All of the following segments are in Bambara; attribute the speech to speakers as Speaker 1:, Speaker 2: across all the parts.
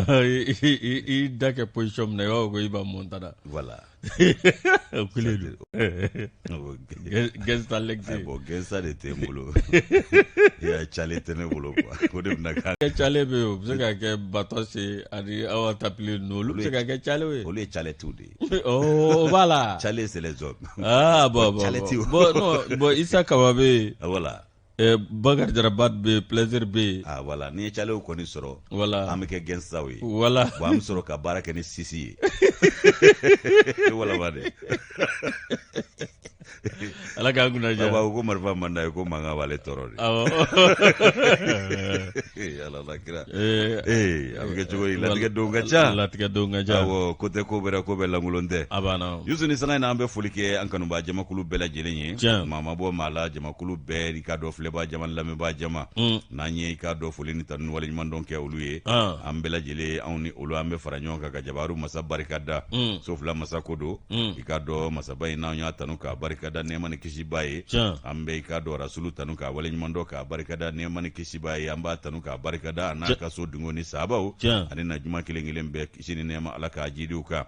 Speaker 1: i da kɛ position min na i b'a fɔ ko i b'a montada
Speaker 2: voilà
Speaker 1: o kelen don gɛnsa lɛgise
Speaker 2: bon gɛnsa de tɛ n bolo i y'a cale tɛ ne bolo quoi o de bɛna kan
Speaker 1: kɛ cale bɛ yen o bɛ se ka kɛ bato se ani aw tapile ninnu olu bɛ se ka kɛ cale ye
Speaker 2: olu ye caletiw de ye
Speaker 1: o b'a la
Speaker 2: cale c'est les hommes
Speaker 1: bon Isa Kaba bɛ yen
Speaker 2: voilà
Speaker 1: Bakari Jarabat bɛ yen Plaisir bɛ yen
Speaker 2: voilà ni ye calew kɔni sɔrɔ
Speaker 1: voilà
Speaker 2: an bɛ kɛ gɛnsaw ye
Speaker 1: voilà
Speaker 2: bon an bɛ sɔrɔ ka baara kɛ ni sisi ye voilà ba de
Speaker 1: ala k'an kunna diya
Speaker 2: ko marifa man d'a ye ko mankan b'ale tɔɔrɔ de ala la kira a bɛ kɛ cogo di latigɛdenw ka ca awɔ ko tɛ ko bɛrɛ ko bɛɛ lankolon tɛ
Speaker 1: a banna
Speaker 2: Yusu ni sanga in na an bɛ foli kɛ an kanubaa jamakulu bɛɛ lajɛlen ye maa ma bɔ maa la jamakulu bɛɛ i ka dɔn filɛbaa jama ni lamɛnbaa jama n'an ye i ka dɔn foli ni tanu waleɲuman dɔn kɛ olu ye an bɛɛ lajɛlen anw ni olu an bɛ fara ɲɔgɔn kan ka Jabaru masa barikada Sofula masa ko don i ka dɔn masaba in n'anw y'a tanu k'a barikada nɛɛma ni kisiba ye an bɛ i ka dɔn rasulu tanu k'a waleɲuman dɔn k'a barikada nɛɛma ni kisiba ye an b'a tanu k'a barikada a n'a ka so dungo ni sahabaw ani na juma kelen kelen bɛɛ kisi ni nɛɛma ala k'a jidiw kan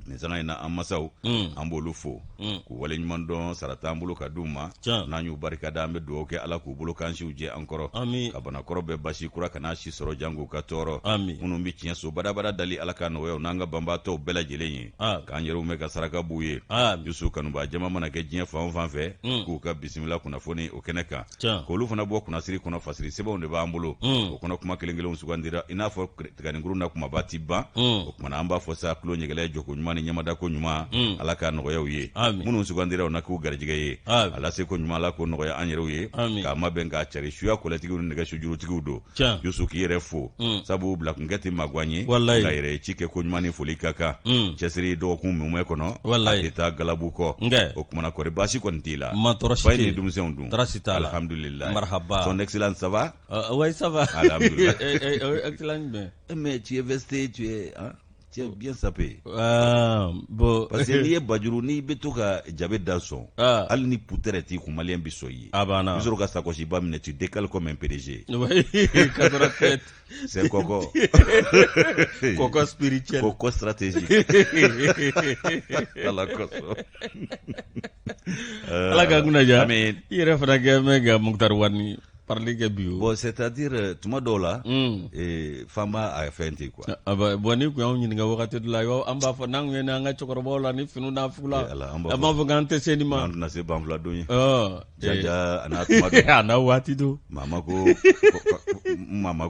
Speaker 2: nin sanga in na an masaw an b'olu fo k'u waleɲuman dɔn sara t'an bolo ka d'u ma n'an y'u barikada an bɛ dugawu kɛ ala k'u bolo kansiw jɛ an kɔrɔ ka banakɔrɔ bɛɛ basi kura kana si sɔrɔ jango ka tɔɔrɔ minnu bɛ tiɲɛ so badabada dali ala ka nɔgɔyaw n'an ka banbaatɔw bɛɛ lajɛlen ye k'an yɛrɛw mɛn ka saraka b'u ye Yusu kanubaa jama mana kɛ diɲɛ fan o fan fɛ k'u ka bisimila kunnafoni o kɛnɛ kan k'olu fana bɔ kunnasiri kɔnɔ fasiri sɛbɛnw de b'an bolo o kɔnɔ kuma kelen kelenw sugandira i n'a fɔ tiganinkuru na kumaba ti ban o kumana an b'a fɔ sa tulo ɲɛgɛlɛ jɔko ɲuman ni ɲamada ko ɲuman ala ka nɔgɔyaw ye minnu sugandira u na k'u garijɛgɛ ye ala se ko ɲuman ala k'o nɔgɔya an yɛrɛw ye k'a mabɛn k'a cari suya kɔlɛtigiw ni nɛgɛso jurutigiw don Yusu k'i yɛrɛ fo sabu bila kun kɛ tɛ magan ye ka yɛrɛ ci kɛ ko ɲuman ni foli ka kan cɛsiri dɔgɔkun mumɛ kɔnɔ a tɛ taa galabu kɔ o kumana kɔri baasi kɔni t'i la fa ni denmisɛnw dun alhamdulillah son excellence ça va
Speaker 1: ouais ça va
Speaker 2: alhamdulillah
Speaker 1: excellent bien
Speaker 2: mais tu es vesté tu es tu es bien sapé
Speaker 1: bon
Speaker 2: parce que n'i ye bajuru n'i bɛ to ka jabe da sɔn hali ni poutere t'i kun maliyɛn bi sɔn i ye i bɛ sɔrɔ ka sakɔsiba minɛ tu décales comme un PDG c'est kɔkɔ
Speaker 1: kɔkɔ spirituel
Speaker 2: kɔkɔ stratégique ala kosɔn
Speaker 1: ala ka kunna diya i yɛrɛ fana kɛ mɛ ka Mukutari Wani parler kɛ bi o
Speaker 2: bon c'est-à-dire tuma dɔw la fan b'a a fɛn ten quoi
Speaker 1: bon ni kun y'anw ɲininka wagati dɔ la an b'a fɔ n'an kun ye an ka cɛkɔrɔbaw la ni finiw n'a fugu la an b'a fɔ k'an tɛ se nin ma
Speaker 2: an tɛna se banfula don ye jaja a n'a tuma don
Speaker 1: a n'a waati don
Speaker 2: mama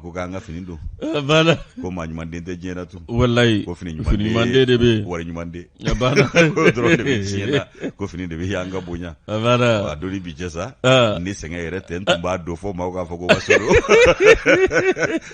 Speaker 2: ko k'an ka fini don
Speaker 1: banna
Speaker 2: ko maa ɲuman den tɛ diɲɛ na tun
Speaker 1: walayi
Speaker 2: ko fini
Speaker 1: ɲuman den de bɛ
Speaker 2: wari ɲuman den
Speaker 1: banna
Speaker 2: ko dɔrɔn de bɛ diɲɛ na ko fini de bɛ y'an ka bonya
Speaker 1: banna
Speaker 2: a doni bi jɛ sa ni sɛgɛn yɛrɛ tɛ n tun b'a don fɔ maaw k'a fɔ ko waso don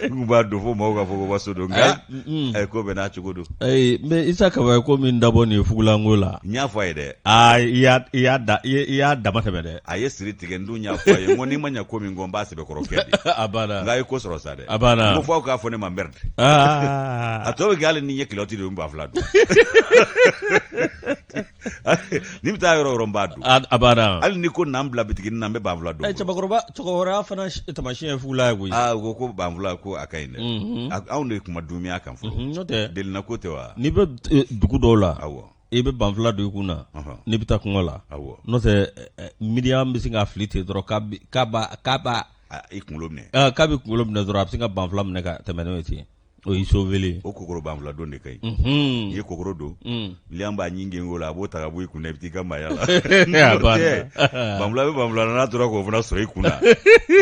Speaker 2: n tun b'a don fɔ maaw k'a fɔ ko waso don nka ko bɛɛ n'a cogo don
Speaker 1: mais Isa Kaba ko min dabɔ nin fugulanko la
Speaker 2: n y'a fɔ a ye dɛ
Speaker 1: i y'a dama tɛmɛ dɛ
Speaker 2: a ye siri tigɛ n dun y'a fɔ a ye n ko n'i ma ɲɛ ko min kɔ n b'a sɛbɛkɔrɔ kɛ de
Speaker 1: a banna
Speaker 2: nka a ye ko sɔrɔ sa dɛ
Speaker 1: a banna
Speaker 2: n ko fɔ aw k'a fɔ ne ma merde a tɔ bɛ kɛ hali ni n ye kilɔti de n b'a fila dun ni bɛ taa yɔrɔ yɔrɔ n b'a dun
Speaker 1: a banna
Speaker 2: hali ni ko n'an bila bitigini na n bɛ banfula dun
Speaker 1: cɛkɔrɔba fana tamasiyɛn ye fugula ye koyi
Speaker 2: u ko banfula ko a ka ɲi dɛ anw de kuma dumiya kan fɔlɔ
Speaker 1: n'o tɛ
Speaker 2: delina ko tɛ wa
Speaker 1: n'i bɛ dugu dɔw la
Speaker 2: awɔ
Speaker 1: i bɛ banfula don i kun na n'i bɛ taa kungo la n'o tɛ miliyɔn bɛ se ka fili ten dɔrɔn k'a b'a
Speaker 2: i kunkolo minɛ
Speaker 1: k'a bɛ kunkolo minɛ dɔrɔn a bɛ se ka banfula minɛ ka tɛmɛ n'o ye ten o y'i sauvé
Speaker 2: o kokoro banfula don de ka ɲi n'i ye kokoro don miliyɔn b'a ɲi gɛngo la a b'o ta ka bɔ i kun na i bɛ t'i ka maaya la banfula bɛ banfula n'a tora k'o fana sɔrɔ i kun na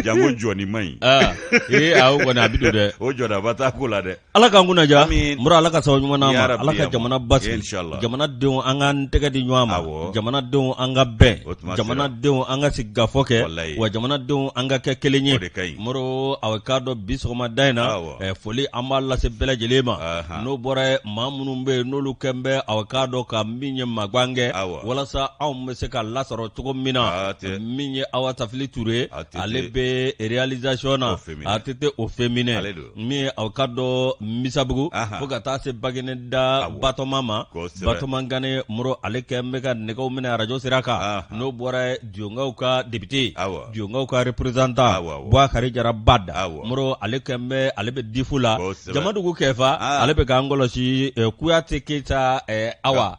Speaker 2: jango jɔni man ɲi
Speaker 1: o kɔni a bɛ don dɛ o
Speaker 2: jɔdaba t'a ko la dɛ
Speaker 1: ala k'an kunna diya mura ala ka sababu ɲuman ma ala ka jamana basigi jamanadenw an ka tɛgɛ di ɲɔgɔn ma jamanadenw an ka bɛn jamanadenw an ka sigi gafɔ kɛ wa jamanadenw an ka kɛ kelen ye mɔrɔ aw k'a dɔn bi sɔgɔmada in na foli an b'a lase bɛɛ lajɛlen ma n'o bɔra maa minnu bɛ yen n'olu kɛn bɛ aw k'a dɔn ka min ye magwan kɛ walasa anw bɛ se ka lasɔrɔ cogo min na min ye Awa Tafili Ture ale bɛ réalisation na ATT o féminin min ye aw ka dɔn Misabugu fo ka taa se Bagineda Batoma ma Batoma Gane Moro ale kɛn bɛ ka nɛgɛw minɛ radio sira kan n'o bɔra Diongaw ka député Diongaw ka représentant Bouakari Jara Bada Moro ale kɛn bɛ ale bɛ difu la Jamadugu Kefa ale be ka ngolosi Kuyate Keita Awa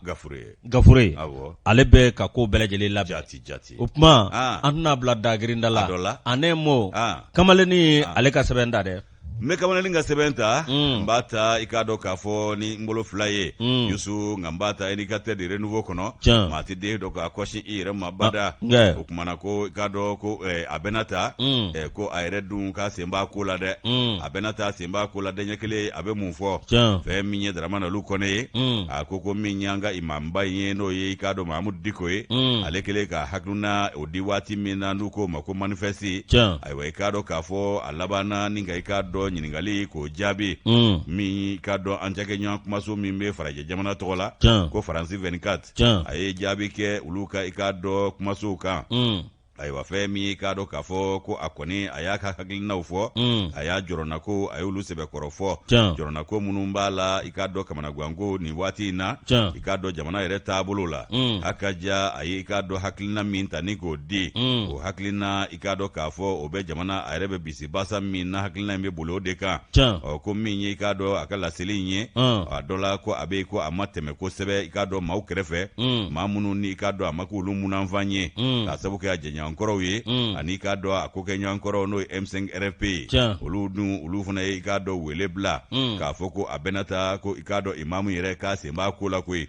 Speaker 1: Gafure ale be ka ko belajele la
Speaker 2: jati
Speaker 1: o kuma an na bla dagirinda la anemo kamaleni ale ka sebenda de
Speaker 2: me kamaleni nga sebenta mbata ikado kafo ni ngolo flaye yusu ngambata indicate de renouveau kono mati de do ka koshi ire mabada o kuma na ko ikado ko abenata ko ayredun ka semba ko la de abenata semba ko la de nyekele abe munfo fe minye dramana lu kone akoko minyanga imamba yeno ye ikado Mahmud Dikoye alekele ka hakluna odiwati mina nuko mako manifesti aywa ikado kafo alabana ninga ikado nyiningali ko jabi mi kado anjake nyan kumaso mimbe faraje jamana tola ko faransi 24 aye jabi ke uluka ikado kumaso kan aywa femi kado kafo ko akoni ayaka haglina ufo aya jorona ko ayulu sebe korofo jorona ko munumbala ikado kamana gwango ni wati na ikado jamana ere tabulula akaja ayi ikado haklina minta niko di o haklina ikado kafo obe jamana arebe bisi basa minna haklina mbe bulo deka o ko minye ikado akala selinye adola ko abe ko amateme ko sebe ikado maukerefe mamunu ni ikado amakulu munamvanye kasabuke ajenya nkoro ye ani ka do akoke nyan nkoro no M5 RFP ulu funa ye ka do wele bla ka foko abenata ko ikado imamu yere ka semba kula kwe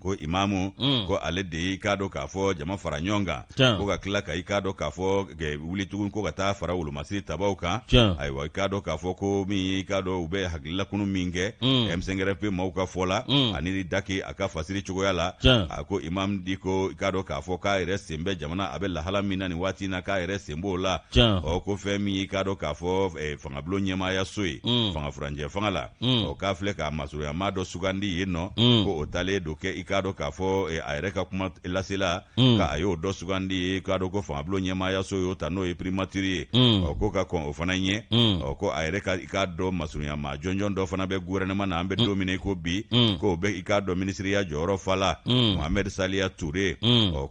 Speaker 2: ko imamu ko ale de ikado ka fo jama faranyonga ko ka kila ka ikado ka fo ge wuli tugun ko ka ta fara wulu masiri tabauka aywa ikado ka fo ko mi ikado ube hakila kunu minge M5 RFP mauka fola ani daki aka fasiri chugo yala ko imam diko ikado ka fo ka ire sembe jamana abella halamina ni wati na ka ire sembola o ko femi ikado ka fo fanga blo nyema ya sui fanga franje fanga la o ka fle ka masuru ya mado sugandi yeno ko otale doke ikado kafo aereka kuma lasila ka ayo do sugandi ikado ko fa blo nyema ya so yo tano e primaturi ko ka kon ofananye ko aereka ikado masunya ma jonjon do fana be gouvernement na ambe domine ko bi ko be ikado ministry ya joro fala Mohamed Salia Touré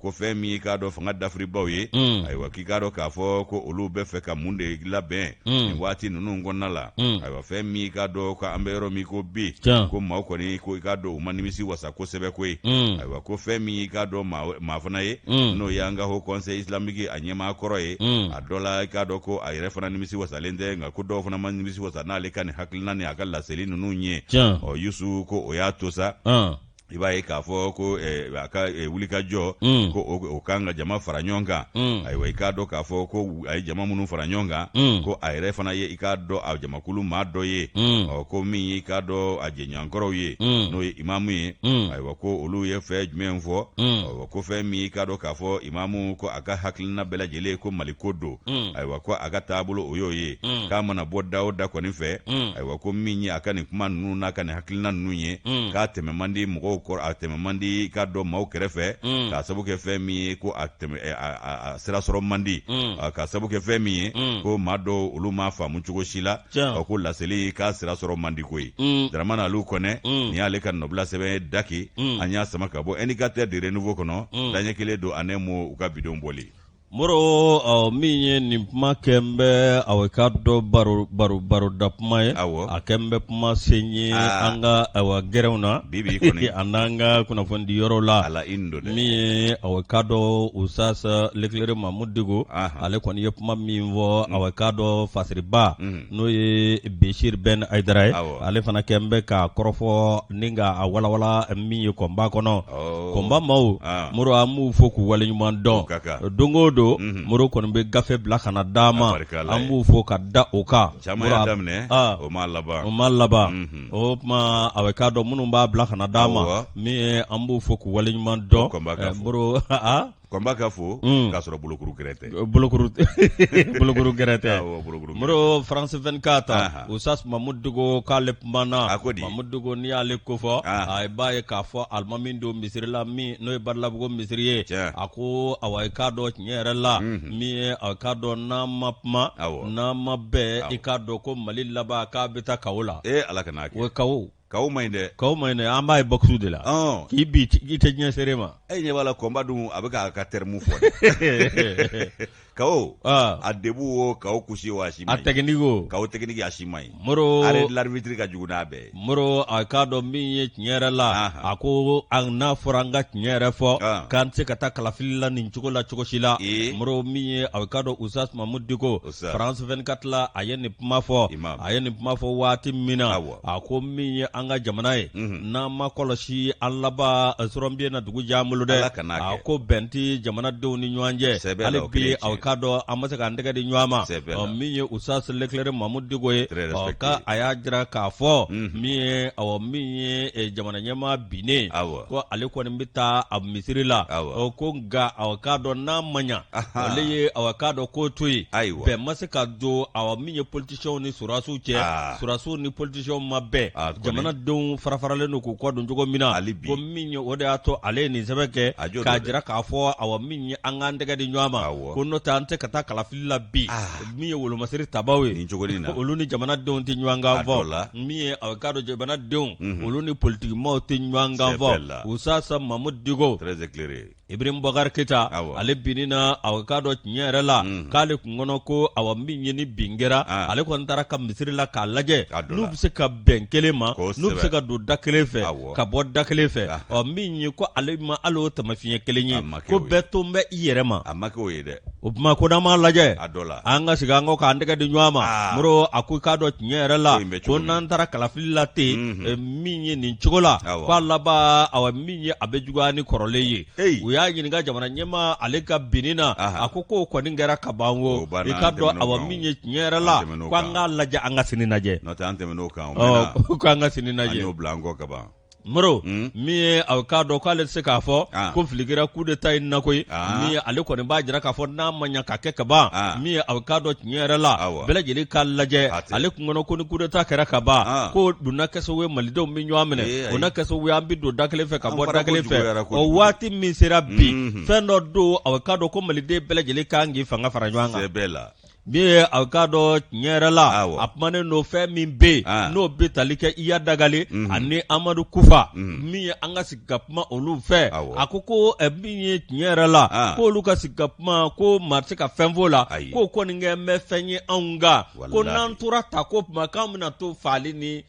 Speaker 2: ko femi ikado fanga d'Afri bawe aywa ikado kafo ko olu be fe ka munde laben wati nunu ngonnala aywa femi ikado ko ambero mi ko bi ko ma ko ni ko ikado umanimisi wasa ko sebe ko aywa ko femi ikado ma fana ye no yanga ho conseil islamique anyema koroye adola ikado ko ayre fana nimisi wasalende nga ko do fana man nimisi wasana le kan haklina ni akalla selinu nunye o yusu ko oyatosa ibaye ka fo ko aka wulika jo ko o kanga jama faranyonga aywa ikado ka fo ko ay jama munu faranyonga ko ayre fana ye ikado a jama kulu mado ye ko mi ikado ajenya nkoro ye no imamu ye aywa ko olu ye fe jumenfo ko fe mi ikado ka fo imamu ko aka haklina bela jele ko malikodo aywa ko aga tabulo oyo ye kama na bodda oda ko ni fe aywa ko minyi aka ni kuma nunu na aka ni haklina nunu ye ka teme mandi mugo ko ateme mandi ka do maw kerefe ka sabuke femi ko ateme sira soro mandi ka sabuke femi ko mado uluma fa munchugo shila ko laseli ka sira soro mandi koy dramana lu kone ni ale kan nobla sebe daki anya samaka bo indicateur de renouveau kono danye kele do anemo uka bidon boli
Speaker 1: moro minye ni puma kembe awekado baru dapmaye akembe puma senye anga awa gereuna
Speaker 2: bibi koni
Speaker 1: ananga kuna fondi yoro la
Speaker 2: ala indo de
Speaker 1: miye awekado usasa leklere mamudigo ale koni ye puma minvo awekado fasriba no ye Beshir Ben Aidara ale fana kembe ka korofo ninga awala minye komba kono komba mau moro amu foku wale nyuman don dongo moro kon be gafe bla kana dama ambu fo ka da oka
Speaker 2: mura damne o
Speaker 1: malaba o ma awekado munum ba bla kana dama mi ambu fo ku waliman do moro
Speaker 2: komba ka fo ka soro bulukuru grete
Speaker 1: moro France 24 usas mamudugo kalep mana mamudugo ni ale ko fo ay baye ka fo almamindo misrila mi no barlabugo misriye ako awekado nyere la mi akado na mapma na mabe ikado ko malilla ba ka bita kawla
Speaker 2: alaka na
Speaker 1: we kawo
Speaker 2: kaw mainde
Speaker 1: an b'a ye boxu de la k'i bi i tɛ ɲɛ seere ma
Speaker 2: ɲɛ b'a la combat dun a bɛ ka terme fɔ kaw a début o kaw kusi o a si ma ɲi a
Speaker 1: technique o
Speaker 2: kaw technique a si ma ɲi
Speaker 1: Moro
Speaker 2: arrêt de l'arbitre ka jugu n'a bɛɛ
Speaker 1: Moro a k'a dɔn min ye tiɲɛ yɛrɛ la a ko n'a fɔra an ka tiɲɛ yɛrɛ fɔ k'an tɛ se ka taa kalafili la nin cogo la cogo si la Moro min ye a k'a dɔn Usas Mamudu Diko France 24 la a ye nin kuma fɔ waati min na a ko min ye an ka jamana ye n'an ma kɔlɔsi an laban sɔrɔnbilen na dugu jan bolo dɛ a ko bɛn tɛ jamanadenw ni ɲɔgɔn cɛ hali bi a k'a dɔn an ma se k'an tɛgɛ di ɲɔgɔn ma min ye Usas Leclerc Mamudu Diko ye ka a y'a jira k'a fɔ min ye jamana ɲɛmaa binnen ko ale kɔni bɛ taa a misiri la ko nka k'a dɔn n'a ma ɲa ale ye k'a dɔn ko to yen bɛn ma se ka don min ye politiciens ni surasiw cɛ surasiw ni politiciens ma bɛn jamanadenw farafaralen don k'u kɔ don cogo min na ko min ye o de y'a to ale ye nin sɛbɛn kɛ k'a jira k'a fɔ min ye an k'an tɛgɛ di ɲɔgɔn ma ko n'o tɛ an tɛ ka taa kalafili la bi min ye wolomasiri tabaw ye olu ni jamanadenw tɛ ɲɔgɔn kan fɔ min ye k'a dɔn jamanadenw olu ni politikimaw tɛ ɲɔgɔn kan fɔ Usas Mamudu Diko Ibrahim Boubacar Keita ale binina k'a dɔn tiɲɛ yɛrɛ la k'ale kun kɔnɔ ko min ye ni bin kɛra ale kɔni taara ka misiri la k'a lajɛ n'u bɛ se ka bɛn kelen ma n'u bɛ se ka don da kelen fɛ ka bɔ da kelen fɛ min ye ko ale ma hali o tamafiɲɛ kelen ye ko bɛɛ to bɛ i yɛrɛ ma
Speaker 2: a ma kɛ o ye dɛ
Speaker 1: o tuma ko n'an m'a lajɛ an ka segin an kɔ k'an tɛgɛ di ɲɔgɔn ma Moro a ko k'a dɔn tiɲɛ yɛrɛ la ko n'an taara kalafili la ten min ye nin cogo la k'a laban min ye a bɛ juguya ni kɔrɔlen ye u y'a ɲininka jamana ɲɛmaa ale ka binni na a ko k'o kɔni kɛra ka ban o i ka dɔn min ye tiɲɛ yɛrɛ la ko an k'a lajɛ an ka sini lajɛ
Speaker 2: n'o tɛ an tɛmɛn'o kan
Speaker 1: ko an ka sini lajɛ
Speaker 2: an y'o bila an kɔ ka ban
Speaker 1: Moro min ye k'a dɔn k'ale tɛ se k'a fɔ ko filikira coup d'état in na koyi min ye ale kɔni b'a jira k'a fɔ n'a ma ɲa ka kɛ ka ban min ye k'a dɔn tiɲɛ yɛrɛ la bɛɛ lajɛlen k'a lajɛ ale kun kɔnɔ ko ni coup d'état kɛra ka ban ko donna kɛsɛw ye malidenw bɛ ɲɔgɔn minɛ o na kɛsɛw ye an bɛ don da kelen fɛ ka bɔ da kelen fɛ o waati min sera bi fɛn dɔ don k'a dɔn ko maliden bɛɛ lajɛlen kan k'i fanga fara ɲɔgɔn kan min ye k'a dɔn tiɲɛ yɛrɛ la a kumanen don fɛn min bɛ yen n'o bɛ tali kɛ Iya Dagali ani Amadu Kufa min ye an ka sigi ka kuma olu fɛ a ko min ye tiɲɛ yɛrɛ la ko olu ka sigi ka kuma ko maa tɛ se ka fɛn fɔ la k'o kɔni kɛ bɛ fɛn ye anw kan ko n'an tora ta ko tuma k'an bɛna to faali ni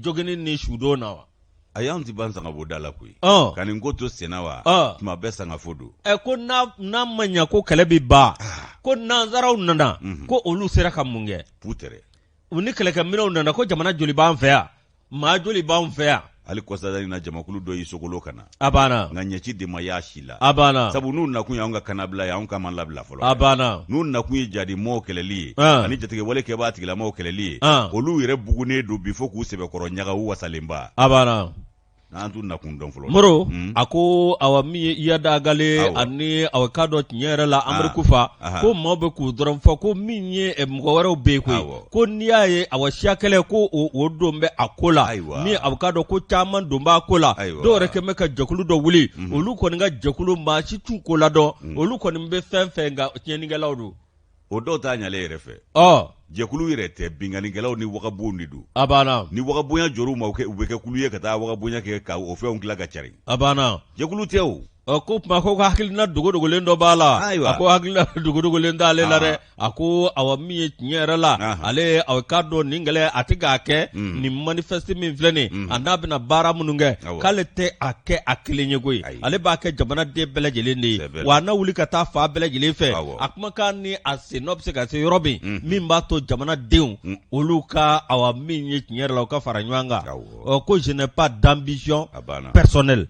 Speaker 1: jogini ni sudon na wa
Speaker 2: a y'an ti ban sangafo da la koyi ka nin ko to senna wa tuma bɛɛ sangafo don
Speaker 1: ko n'a ma ɲa ko kɛlɛ bɛ ban ko nanzaraw nana ko olu sera ka mun kɛ u ni kɛlɛkɛminɛw nana ko jamana joli b'an fɛ yan maa joli b'an fɛ yan
Speaker 2: hali kɔsada na jamakulu dɔ y'i sogolo ka na
Speaker 1: a banna
Speaker 2: nka ɲɛci de ma y'a si la
Speaker 1: a banna
Speaker 2: sabu n'u nakun y'anw ka kanabila ye anw ka man labila fɔlɔ
Speaker 1: a banna
Speaker 2: n'u nakun ye jadimɔɔw kɛlɛli ye ani jatigɛwale kɛbaa tigilamɔɔw kɛlɛli ye olu yɛrɛ bugunen don bi fo k'u sɛbɛkɔrɔ ɲaga u wasalenba
Speaker 1: a banna
Speaker 2: n'an t'u nakun dɔn fɔlɔ
Speaker 1: Moro a ko min ye Iya Dagali ani k'a dɔn tiɲɛ yɛrɛ la Amadu Kufa ko maaw bɛ k'u dɔrɔn fɔ ko min ye mɔgɔ wɛrɛw bɛ yen koyi ko n'i y'a ye siya kɛlɛ ko o don bɛ a ko la min k'a dɔn ko caman don b'a ko la dɔw yɛrɛ kɛn bɛ ka jɛkulu dɔ wuli olu kɔni ka jɛkulu maa si t'u ko la dɔn olu kɔni bɛ fɛn fɛn nka tiɲɛnikɛlaw don
Speaker 2: o dɔw t'a ɲalen yɛrɛ fɛ jɛkulu yɛrɛ tɛ binganikɛlaw ni wagabonw de don
Speaker 1: a banna
Speaker 2: ni wagabonya jɔr'u ma u bɛ kɛ kulu ye ka taa wagabonya kɛ ka o fɛnw dilan ka cari
Speaker 1: a banna
Speaker 2: jɛkulu tɛ o
Speaker 1: ko tuma ko hakilina dogodogolen dɔ b'a la a ko hakilina dogodogolen t'ale la dɛ a ko min ye tiɲɛ yɛrɛ la ale k'a dɔn nin kɛlɛ a tɛ k'a kɛ nin manifeste min filɛ nin a n'a bɛna baara minnu kɛ k'ale tɛ a kɛ a kelen ye koyi ale b'a kɛ jamanaden bɛɛ lajɛlen de ye wa n'a wuli ka taa fa bɛɛ lajɛlen fɛ a kumakan ni a sen n'o bɛ se ka se yɔrɔ min b'a to jamanadenw olu ka min ye tiɲɛ yɛrɛ la u ka fara ɲɔgɔn kan ko je n'ai pas d'ambition personnelle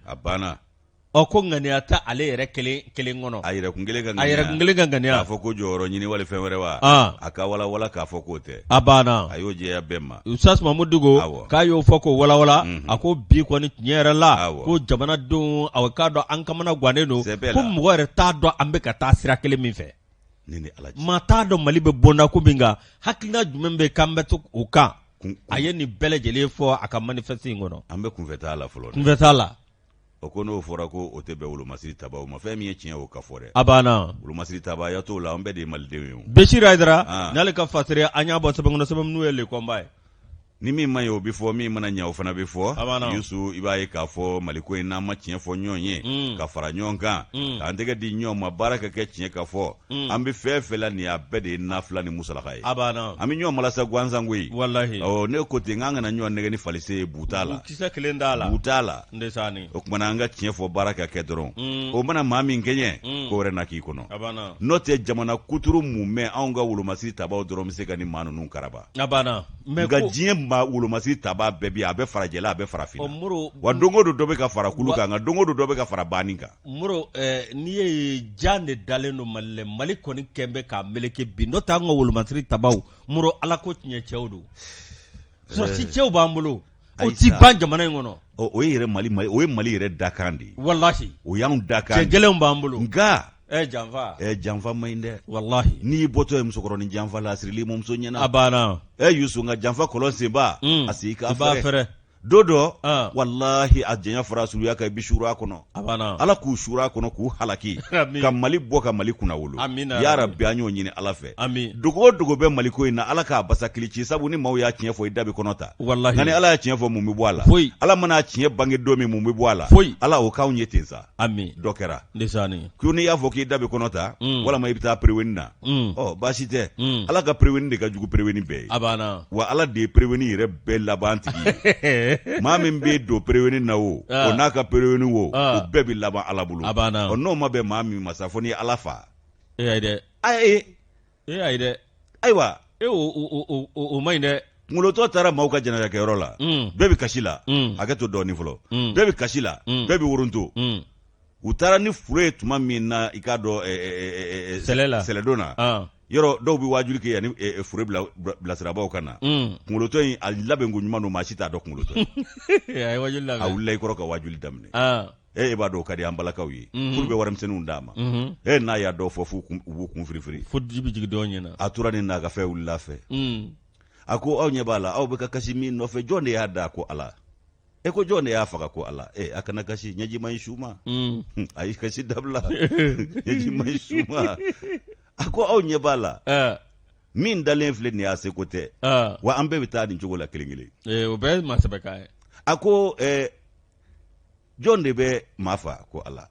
Speaker 1: ko ŋaniya tɛ ale yɛrɛ kelen kɔnɔ
Speaker 2: a yɛrɛkun kelen ka ŋaniya k'a fɔ ko jɔyɔrɔ ɲini wali fɛn wɛrɛ wa a ka walawala k'a fɔ k'o tɛ
Speaker 1: a banna
Speaker 2: a y'o jɛya bɛɛ ma
Speaker 1: Usas Mamudu Diko k'a y'o fɔ k'o walawala a ko bi kɔni tiɲɛ yɛrɛ la ko jamanadenw k'a dɔn an kamana gannen don ko mɔgɔ yɛrɛ t'a dɔn an bɛ ka taa sira kelen min fɛ maa t'a dɔn Mali bɛ bonda ko min kan hakilina jumɛn bɛ k'an bɛ to o kan a ye nin bɛɛ lajɛlen fɔ a ka manifeste in kɔnɔ
Speaker 2: an bɛ kunfɛ t'a la fɔlɔ
Speaker 1: kunfɛ t'a la
Speaker 2: o ko n'o fɔra ko o tɛ bɛn wolomasiri tabaw ma fɛn min ye tiɲɛ o ka fɔ dɛ
Speaker 1: a banna
Speaker 2: wolomasiri tabaya t'o la an bɛɛ de ye malidenw ye
Speaker 1: Bɛsiri Hayidara n'ale ka fasiri an y'a bɔ sɛbɛn kɔnɔ sɛbɛn minnu ye le combat ye
Speaker 2: ni min man ye o bi fɔ min mana ɲɛ o fana bi fɔ Yusu i b'a ye k'a fɔ Maliko in n'an ma tiɲɛ fɔ ɲɔgɔn ye ka fara ɲɔgɔn kan k'an tɛgɛ di ɲɔgɔn ma baara ka kɛ tiɲɛ ka fɔ an bɛ fɛn fɛn la nin a bɛɛ de ye nafila ni musalaka ye an bɛ ɲɔgɔn malasa gansan koyi ne ko ten k'an kana ɲɔgɔn nɛgɛ ni falise ye buta la buta la o kumana an ka tiɲɛ fɔ baara ka kɛ dɔrɔn o mana maa min kɛɲɛ ko wɛrɛ na k'i kɔnɔ n'o tɛ jamana kuturu mun mɛn anw ka wolomasiri tabaw dɔrɔn bɛ se ka ni maa ninnu karaba nka diɲɛ wolomasiri taba bɛɛ bi a bɛ fara jɛla a bɛ fara fina wa don o don dɔ bɛ ka fara kulu kan nka don o don dɔ bɛ ka fara banni kan
Speaker 1: n'i ye jan de dalen don Mali kɔni kɛn bɛ k'a meleke bi n'o tɛ an ka wolomasiri tabaw ala ko tiɲɛ cɛw don sɔrɔsi cɛw b'an bolo o ti ban jamana in kɔnɔ
Speaker 2: o ye Mali yɛrɛ dakan de ye
Speaker 1: wallahi
Speaker 2: o y'anw dakan
Speaker 1: cɛ gɛlɛnw b'an bolo
Speaker 2: nka
Speaker 1: janfa
Speaker 2: ma ɲi dɛ
Speaker 1: wallahi
Speaker 2: n'i bɔtɔ ye musokɔrɔnin janfa la a sirili muso ɲɛna
Speaker 1: a banna
Speaker 2: Yusu nka janfa kɔlɔn senba a sigi k'a fɛrɛ don dɔ wallahi a janya fara suruya ka i bi shura kɔnɔ ala k'u shura kɔnɔ k'u halaki ka Mali bɔ ka Mali kunna wolo ya rabbi an y'o ɲini ala fɛ dogo o dogo bɛ Mali ko in na ala k'a basakili ci sabu ni maaw y'a tiɲɛ fɔ i da bi kɔnɔ ta nka ni ala y'a tiɲɛ fɔ mun bɛ bɔ a la ala mana tiɲɛ bange don min mun bɛ bɔ a la ala o k'anw ye ten sa dɔ kɛra k'u ni y'a fɔ k'i da bi kɔnɔ ta walama i bɛ taa préveni na baasi tɛ ala ka préveni de ka jugu préveni bɛɛ ye wa ala de ye préveni yɛrɛ bɛɛ laban tigi ye maa min bɛ don préveni na o n'a ka préveni o bɛɛ bɛ laban ala bolo n'o ma bɛn maa min ma sa fɔ ni ala fa ayiwa
Speaker 1: o ma ɲi dɛ
Speaker 2: kunkolotɔ taara maaw ka jɛnɛjakɛyɔrɔ la bɛɛ bɛ kasi la hakɛ to dɔɔnin fɔlɔ bɛɛ bɛ kasi la bɛɛ bɛ woronto u taara ni fure ye tuma min na i k'a dɔn sɛlɛdon na yɔrɔ dɔw bɛ wajuli kɛ yanni fure bilasirabaw ka na kunkolotɔ in a labɛn ko ɲuman don maa si t'a dɔn kunkolotɔ
Speaker 1: a
Speaker 2: wulila i kɔrɔ ka wajuli daminɛ e b'a dɔn o ka di an balakaw ye furu bɛ warimisɛnninw d'a ma n'a y'a dɔw fɔ f'u b'u kun firifiri
Speaker 1: fo ji bɛ jigin dɔw ɲɛna
Speaker 2: a tora nin n'a ka fɛn wulila fɛ a ko aw ɲɛ b'a la aw bɛ ka kasi min nɔfɛ jɔn de y'a da ko ala ko jɔn de y'a faga ko ala a kana kasi ɲɛji ma ɲi su ma a y'i kasi dabila ɲɛji ma ɲi su ma a ko aw ɲɛ b'a la min dalen filɛ nin y'a seko tɛ wa an bɛɛ bɛ taa nin cogo la kelen kelen
Speaker 1: o bɛɛ ye maa sɛbɛkan ye
Speaker 2: a ko jɔn de bɛ maa fa ko ala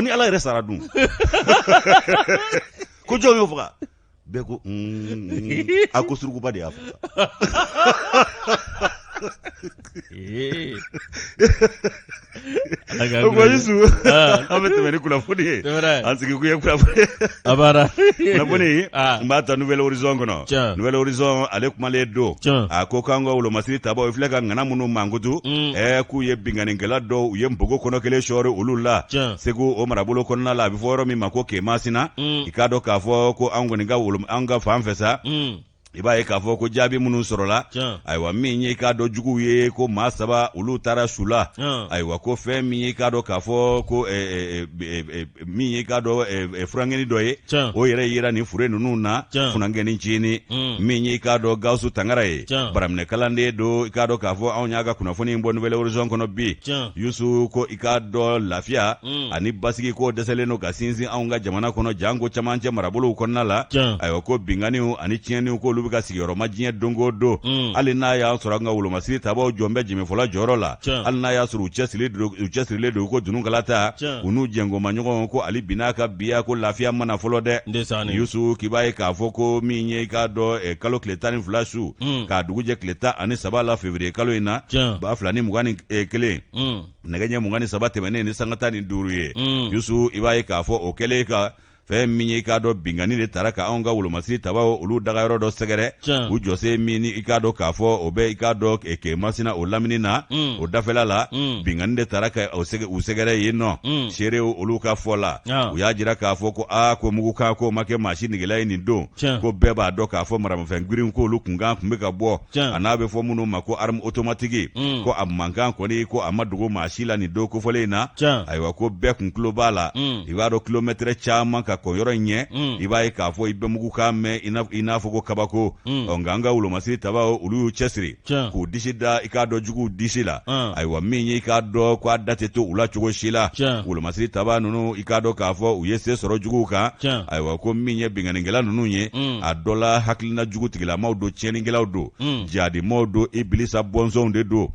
Speaker 2: ni ala yɛrɛ sara dun ko jɔn y'o faga bɛɛ ko a ko surukuba de y'a faga o ko Yusu an bɛ tɛmɛ ni kunnafoni ye an sigi kun ye kunnafoni n b'a ta Nouvelle Horizon kɔnɔ Nouvelle Horizon ale kumalen don a ko k'an ka wolomasiri tabaw i filɛ ka ŋana minnu mankutu k'u ye binganikɛla dɔw u ye npogo kɔnɔ kelen sɔɔri olu la Segu o marabolo kɔnɔna la a bɛ fɔ yɔrɔ min ma ko Kemasina i k'a dɔn k'a fɔ ko an kɔni an ka fan fɛ sa i b'a ye k'a fɔ ko jaabi minnu sɔrɔla ayiwa min ye k'a dɔn juguw ye ko maa 3 olu taara su la ayiwa ko fɛn min ye k'a dɔn k'a fɔ ko min ye k'a dɔn furankɛni dɔ ye o yɛrɛ yera nin fure ninnu na funankɛni tiɲɛni min ye k'a dɔn Gawusu Tangara ye baraminɛ kalanden don i k'a dɔn k'a fɔ anw y'a ka kunnafoni in bɔ Nouvelle Horizon kɔnɔ bi Yusu ko i k'a dɔn lafiya ani basigi ko dɛsɛlen don ka sinsin anw ka jamana kɔnɔ janko camancɛ marabolow kɔnɔna la ayiwa ko binganiw ani tiɲɛniw ko olu bɛ ka sigiyɔrɔma diɲɛ don o don hali n'a y'a sɔrɔ an ka wolomasiri tabaw jɔn bɛ jɛmɛfɔla jɔyɔrɔ la hali n'a y'a sɔrɔ u cɛsirilen don ko dununkalata u n'u jɛngoma ɲɔgɔn ko ali bin'a ka biya ko lafiya mana fɔlɔ dɛ Yusu k'i b'a ye k'a fɔ ko min ye k'a dɔn kalo tile 12 su k'a dugu jɛ tile 13 la février kalo in na 2021 nɛgɛ ɲɛ 23 tɛmɛnen ni sanga 15 ye Yusu i b'a ye k'a fɔ o kɛlen ka fɛn min ye i k'a dɔn bingani de taara ka anw ka wolomasiri tabaw olu dagayɔrɔ dɔ sɛgɛrɛ u jɔsen min i k'a dɔn k'a fɔ o bɛ i k'a dɔn Kemasina o lamini na o dafɛla la bingani de taara ka u sɛgɛrɛ yen nɔ seerew olu ka fɔ la u y'a jira k'a fɔ ko ko mugukan ko ma kɛ maa si negela ye nin don ko bɛɛ b'a dɔn k'a fɔ maramafɛn girin ko olu kunkan kun bɛ ka bɔ a n'a bɛ fɔ minnu ma ko arme automatique ko a mankan kɔni ko a ma dogo maa si la nin don kofɔlen in na ayiwa ko bɛɛ kun tulo b'a la i b'a dɔn kilomètre caman ka ko yɔrɔ ɲɛ i b'a ye k'a fɔ i bɛ mugu k'a mɛn i n'a fɔ ko kabako nka an ka wolomasiri taba olu y'u cɛsiri k'u disi da i k'a dɔn juguw disi la ayiwa min ye i k'a dɔn k'a da tɛ to u la cogo si la wolomasiri taba ninnu i k'a dɔn k'a fɔ u ye se sɔrɔ juguw kan ayiwa ko min ye binganikɛla ninnu ye a dɔ la hakilina jugu tigilamaw don tiɲɛnikɛlaw don jadimɔw don ibilisa bɔnsɔnw de don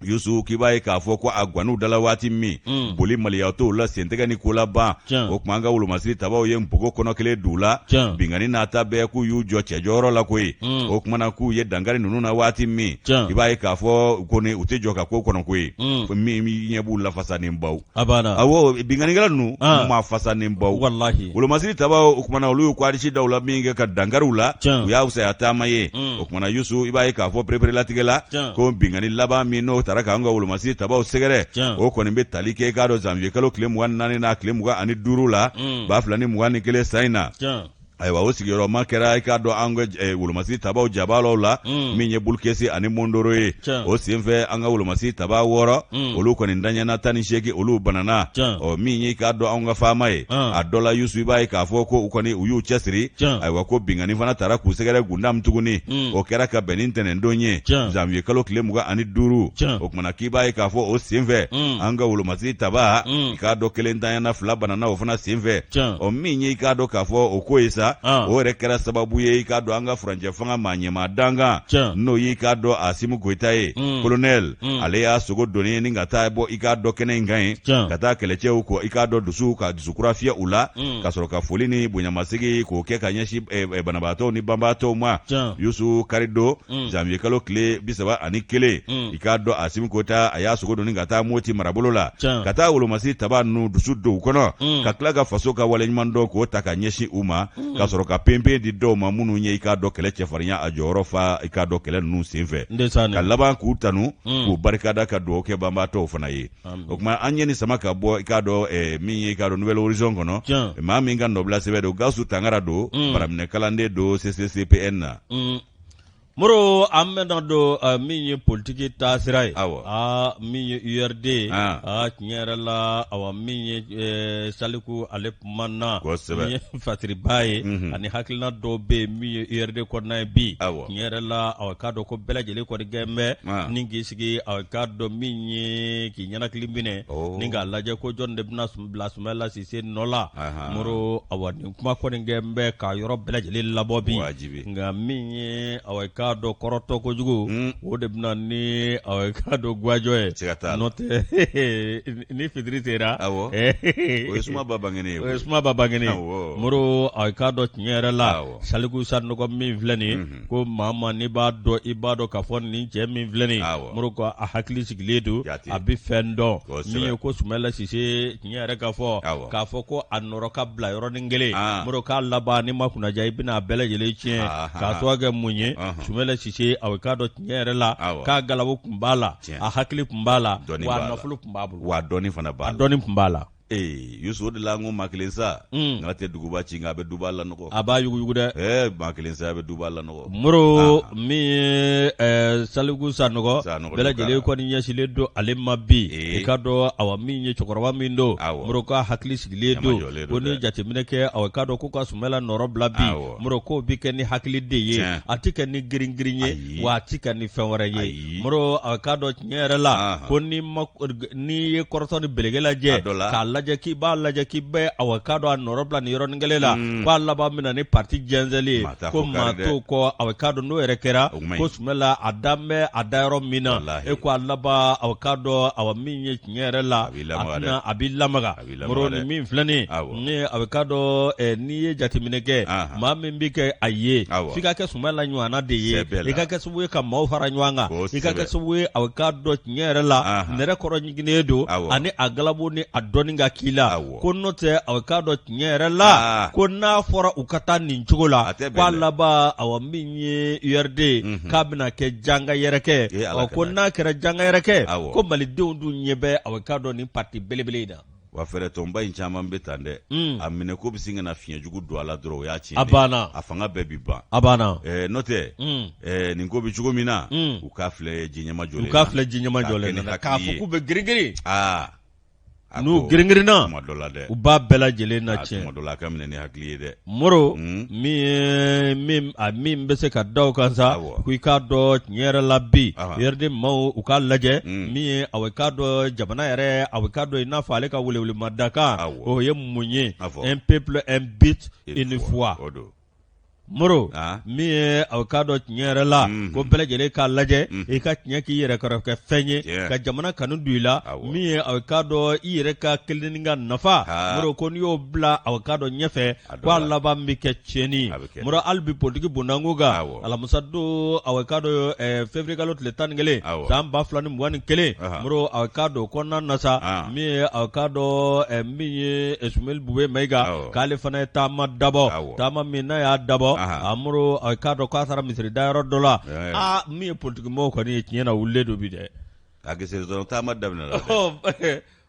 Speaker 2: Yusu k'i b'a ye k'a fɔ ko a gwanuw dala waati min boli maliya t'o la sentɛgɛ ni ko laban o tuma an ka wolomasiri tabaw ye npogo kɔnɔ kelen d'u la bingani n'a ta bɛɛ k'u y'u jɔ cɛjɔyɔrɔ la koyi o kumana k'u ye dankari ninnu na waati min i b'a ye k'a fɔ ko ni u tɛ jɔ ka ko kɔnɔ koyi min ɲɛ b'u lafasanen baw awɔ binganikɛla ninnu ma fasanen baw wolomasiri tabaw o kumana olu y'u kwadisi daw la min kɛ ka dankariw la u y'a fisaya taama ye o kumana Yusu i b'a ye k'a fɔ pereperelatigɛ la ko bingani laban min n'o taara k'an ka wolomasiri tabaw sɛgɛrɛ o kɔni bɛ tali kɛ k'a dɔn janvier kalo tile 24 n'a tile 25 la 2021 san in na ayiwa o sigiyɔrɔma kɛra i k'a dɔn an ka wolomasiri tabaw jabalaw la min ye bulukesi ani mondoro ye o senfɛ an ka wolomasiri taba 6 olu kɔni daɲɛna 18 olu banana min ye i k'a dɔn an ka faama ye a dɔ la Yusu i b'a ye k'a fɔ ko u kɔni u y'u cɛsiri ayiwa ko bingani fana taara k'u sɛgɛrɛ gundam tuguni o kɛra ka bɛn ni ntɛnɛndon ye janvier kalo tile 25 o kumana k'i b'a ye k'a fɔ o senfɛ an ka wolomasiri taba i k'a dɔn 1 daɲɛna 2 banana o fana senfɛ min ye i k'a dɔn k'a fɔ o ko ye sa o yɛrɛ kɛra sababu ye i k'a dɔn an ka furancɛ fanga maa ɲɛmaa dankan n'o y'i k'a dɔn Asimu Goyita ye colonel ale y'a sogo donni ni ka taa bɔ i k'a dɔn kɛnɛ in kan ye ka taa kɛlɛcɛw kɔ i k'a dɔn ka dusukura fiyɛ u la ka sɔrɔ ka foli ni bonyamasigi k'o kɛ ka ɲɛsin banabaatɔw ni banbaatɔw ma Yusu karido janvier kalo tile 31 i k'a dɔn Asimu Goyita a y'a sogo donni ka taa Moti marabolo la ka taa wolomasiri taba ninnu dusu don u kɔnɔ ka tila ka faso ka waleɲuman dɔn k'o ta ka ɲɛsin u ma ka sɔrɔ ka penpen di dɔw ma minnu ye i k'a dɔn kɛlɛ cɛfarinya a jɔyɔrɔ fa i k'a dɔn kɛlɛ ninnu senfɛ ka laban k'u tanu k'u barikada ka dugawu kɛ banbaatɔw fana ye o tuma an ye nin sama ka bɔ i k'a dɔn min ye i k'a dɔn Nouvelle Horizon kɔnɔ maa min ka nɔbila sɛbɛn don Gawusu Tangara don baraminɛ kalanden don CCCPN na
Speaker 1: Moro an bɛna don min ye politiki taasira ye min ye URD tiɲɛ yɛrɛ la min ye Saliku ale kumana min ye fasiriba ye ani hakilina dɔw bɛ yen min ye URD kɔnɔna ye bi tiɲɛ yɛrɛ la k'a dɔn ko bɛɛ lajɛlen kɔni gɛn bɛ ni k'i sigi k'a dɔn min ye k'i ɲɛnakili minɛ ni k'a lajɛ ko jɔn de bɛna bila Sumala Sise nɔ la Moro nin kuma kɔni gɛn bɛ ka yɔrɔ bɛɛ lajɛlen labɔ bi nka min ye k'a dɔn kɔrɔtɔ kojugu o de bɛna ni k'a dɔn guwajɔ ye n'o tɛ ni fitiri sera
Speaker 2: o ye suma ba
Speaker 1: bangene Moro k'a dɔn tiɲɛ yɛrɛ la Saliku Sanɔgɔ min filɛ nin ko maa n'i b'a dɔn i b'a dɔn k'a fɔ nin cɛ min filɛ nin Moro ko a hakili sigilen don a bɛ fɛn dɔn min ye ko Sumala Sise tiɲɛ yɛrɛ k'a fɔ ko a nɔrɔ ka bila yɔrɔnin kelen Moro k'a laban ni ma kunnaja i bɛna a bɛɛ lajɛlen tiɲɛ k'a to kɛ mun ye Sumala Sise k'a dɔn tiɲɛ yɛrɛ la k'a galabu kun b'a la a hakili kun b'a la wa a nafolo kun b'a bolo
Speaker 2: wa a dɔnni fana b'a la
Speaker 1: dɔnni kun b'a la
Speaker 2: Yusu o de la n ko maa kelen sa nka tɛ duguba ci nka a bɛ duba lanɔgɔ
Speaker 1: a b'a yuguyugu dɛ
Speaker 2: maa kelen sa a bɛ duba lanɔgɔ
Speaker 1: Moro min ye Saliku Sanɔgɔ bɛɛ lajɛlen kɔni ɲɛsilen don ale ma bi i ka dɔn min ye cɛkɔrɔba min don Moro ka hakili sigilen don ko ni jateminɛ kɛ k'a dɔn ko ka Sumala nɔrɔ bila bi Moro k'o bi kɛ ni hakili de ye a tɛ kɛ ni girin-girin ye wa a tɛ kɛ ni fɛn wɛrɛ ye Moro k'a dɔn tiɲɛ yɛrɛ la ko n'i ye kɔrɔtɔ ni belege lajɛ k'a lajɛ k'i b'a lajɛ k'i bɛ k'a dɔn a nɔrɔ bila nin yɔrɔnin kelen la k'a laban min na ni parti jɛnsɛnlen ye ko maa t'o kɔ k'a dɔn n'o yɛrɛ kɛra ko Sumala a da yɔrɔ min na ko a laban k'a dɔn min ye tiɲɛ yɛrɛ la a b'i lamaga Moro ni min filɛ nin ye k'a dɔn n'i ye jateminɛ kɛ maa min bɛ kɛ a ye f'i ka kɛ Sumala ɲɔgɔnna de ye i ka kɛ sababu ye ka maaw fara ɲɔgɔn kan i ka kɛ sababu ye k'a dɔn tiɲɛ yɛrɛ la nɛrɛ kɔrɔ ɲiginnen don ani a galabu ni a dɔnni ka k'i la ko n'o tɛ k'a dɔn tiɲɛ yɛrɛ la ko n'a fɔra u ka taa nin cogo la k'a laban min ye URD k'a bɛna kɛ janga yɛrɛkɛ ko n'a kɛra janga yɛrɛkɛ ko malidenw dun ɲɛ bɛ k'a dɔn nin parti belebele in na
Speaker 2: wa fɛrɛ tɔnba in caman bɛ tan dɛ a minɛ ko bɛ sin ka na fiɲɛjugu don a la dɔrɔn o y'a tiɲɛ
Speaker 1: a banna
Speaker 2: a fanga bɛɛ bi ban
Speaker 1: a banna
Speaker 2: n'o tɛ nin ko bɛ cogo min na u k'a filɛ ji ɲɛma jɔlen
Speaker 1: na k'a fɔ k'u bɛ girin-girin n'u giringirinna u b'a bɛɛ lajɛlen na tiɲɛ Moro min bɛ se ka da o kan sa ko i k'a dɔn tiɲɛ yɛrɛ la bi yɛrɛden maaw u k'a lajɛ min ye a k'a dɔn jamana yɛrɛ a k'a dɔn i n'a fɔ ale ka welewelemadaka o ye mun ye un peuple un but une foi Moro min ye a k'a dɔn tiɲɛ yɛrɛ la ko bɛɛ lajɛlen k'a lajɛ i ka tiɲɛ k'i yɛrɛ kɔrɔ kɛ fɛn ye ka jamana kanu don i la min ye a k'a dɔn i yɛrɛ ka kelen ka nafa Moro ko n'i y'o bila a k'a dɔn ɲɛfɛ ko a laban bɛ kɛ tiɲɛni Moro hali bi politiki bondanko kan alamisa don a k'a dɔn février kalo tile 11 san 2021 Moro a k'a dɔn kɔnɔna na sa min ye a k'a dɔn min ye Sumeli Bube Mayiga k'ale fana ye taama dabɔ taama min n'a y'a dabɔ Moro a k'a dɔn k'a taara misiri dayɔrɔ dɔ la min ye politiki mɔgɔw kɔni ye tiɲɛ na wulilen don bi dɛ
Speaker 2: a gesera dɔrɔn taama daminɛna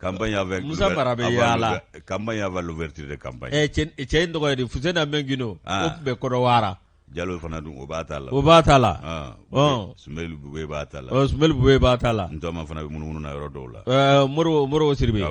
Speaker 2: campagne avec
Speaker 1: Musa Mara bɛ yaala
Speaker 2: campagne avec l'ouverture de campagne
Speaker 1: cɛ in tɔgɔ ye di Fusena Mengino o tun bɛ Kɔnɔwara
Speaker 2: Jalo fana dun o b'a ta la Sumeli Bube b'a ta la
Speaker 1: Sumeli Bube b'a ta la
Speaker 2: Ntɔma fana bɛ munumunu na yɔrɔ dɔw la
Speaker 1: Moro Siribe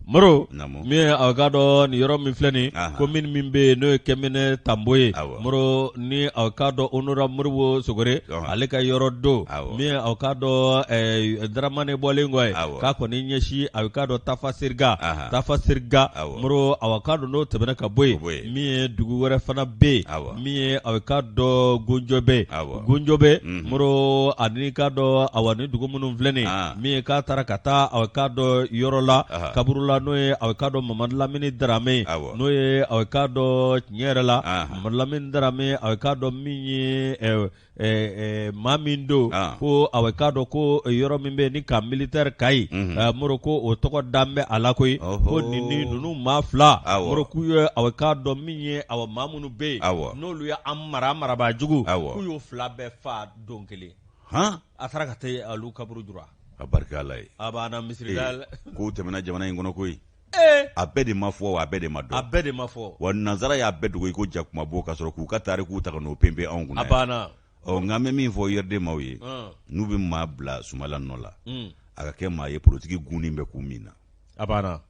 Speaker 1: Moro min a k'a dɔn nin yɔrɔ min filɛ nin commune min bɛ yen n'o ye Kɛmɛnɛ Tambo ye Moro ni a k'a dɔn Honorable Moribo Sogore ale ka yɔrɔ don min a k'a dɔn Daramane bɔlen kɔ ye k'a kɔni ɲɛsin a k'a dɔn Tafa Siriga Moro a k'a dɔn n'o tɛmɛna ka bɔ yen min ye dugu wɛrɛ fana bɛ yen min ye a k'a dɔn Gunjɔbɛ Moro ani k'a dɔn ni dugu minnu filɛ nin min ye k'a taara ka taa a k'a dɔn yɔrɔ la kaburu la n'o ye a k'a dɔn Mamadu Lamini Darame n'o ye a k'a dɔn tiɲɛ yɛrɛ la Mamadu Lamini Darame a k'a dɔn min ye maa min don ko a k'a dɔn ko yɔrɔ min bɛ ni ka militaire Kayi Moro ko o tɔgɔ dan bɛ a la koyi ko ninnu maa fila Moro k'u ye a k'a dɔn min ye maa minnu bɛ yen n'olu ye an marabaajugu k'u y'o fila bɛɛ fa don kelen a taara ka taa olu kaburu jura
Speaker 2: a barika Ala ye
Speaker 1: a b'an na misiri da
Speaker 2: ko tɛmɛna jamana in kɔnɔ koyi a bɛɛ de ma fɔ wa a bɛɛ de ma dɔn wa nanzara y'a bɛɛ dogo i ko jakuma bɔ ka sɔrɔ k'u ka tariku ta ka n'o pempe anw kunna
Speaker 1: a banna
Speaker 2: nka an bɛ min fɔ yɛrɛden maaw ye n'u bɛ maa bila Sumala nɔ la a ka kɛ maa ye politiki gunnin bɛ k'u min na
Speaker 1: a banna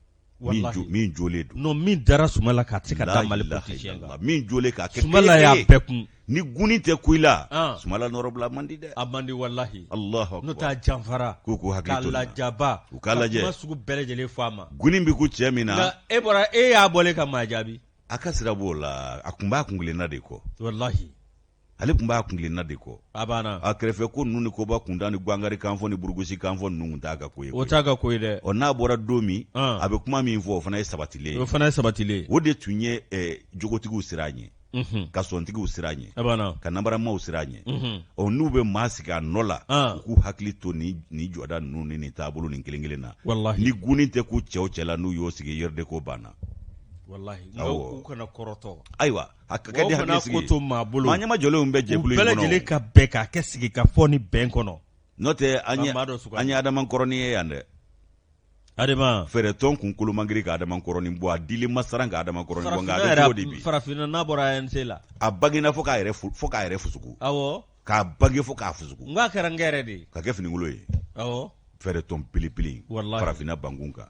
Speaker 2: min jolen don
Speaker 1: non min dara Sumala ka se ka da Mali politicien kan
Speaker 2: min jolen ka kɛ
Speaker 1: Sumala y'a bɛɛ kun
Speaker 2: ni gunnin tɛ ku i la Sumala nɔrɔbila man di dɛ
Speaker 1: a man di wallahi
Speaker 2: Allahu akbar
Speaker 1: n'o t'a janfara
Speaker 2: k'u hakili to
Speaker 1: k'a lajaba
Speaker 2: u k'a lajɛ
Speaker 1: kuma sugu bɛɛ lajɛlen fɔ a ma
Speaker 2: gunnin bɛ ku cɛ min na
Speaker 1: nka e y'a bɔlen ka maa jaabi
Speaker 2: a ka sira b'o la a tun b'a kunkilenna de kɔ
Speaker 1: wallahi
Speaker 2: ale tun b'a kunkilenna de kɔ
Speaker 1: a banna
Speaker 2: a kɛrɛfɛ ko ninnu ni koba kuntan ni gwangari kan fɔ ni burugusi kan fɔ ninnu t'a ka ko ye
Speaker 1: o t'a ka ko ye dɛ
Speaker 2: n'a bɔra don min a bɛ kuma min fɔ o fana ye sabatilen o de tun ye jogotigiw sira ɲɛ ka sɔntigiw sira ɲɛ ka nabaramaw sira ɲɛ n'u bɛ maa sigi a nɔ la u k'u hakili to ni jɔda ninnu ni nin taabolo nin kelen kelen na ni gunnin tɛ k'u cɛw cɛ la n'u y'o sigi yɛrɛ ko banna
Speaker 1: wallahi u kana kɔrɔtɔ
Speaker 2: ayiwa a ka kɛ di hakili sigi
Speaker 1: ko to maa bolo
Speaker 2: maa ɲɛma jɔlenw bɛ jɛkulu in kɔnɔ
Speaker 1: u bɛɛ lajɛlen ka bɛɛ k'a kɛ sigi ka fɔ ni bɛn kɔnɔ
Speaker 2: n'o tɛ an ye Adama Kɔrɔni ye yan dɛ
Speaker 1: Adama
Speaker 2: fɛrɛ tɔn kun kolomangiri ka Adama Kɔrɔni bɔ a dili masaran ka Adama Kɔrɔni bɔ nka a bɛ cogo di bi
Speaker 1: farafinna n'a bɔra ANC la
Speaker 2: a bagina fo k'a yɛrɛ fusuku k'a bage fo k'a fusuku
Speaker 1: n k'a kɛra n kɛrɛ de
Speaker 2: ka kɛ fininkolo ye fɛrɛ tɔn pilipili farafinna bankun kan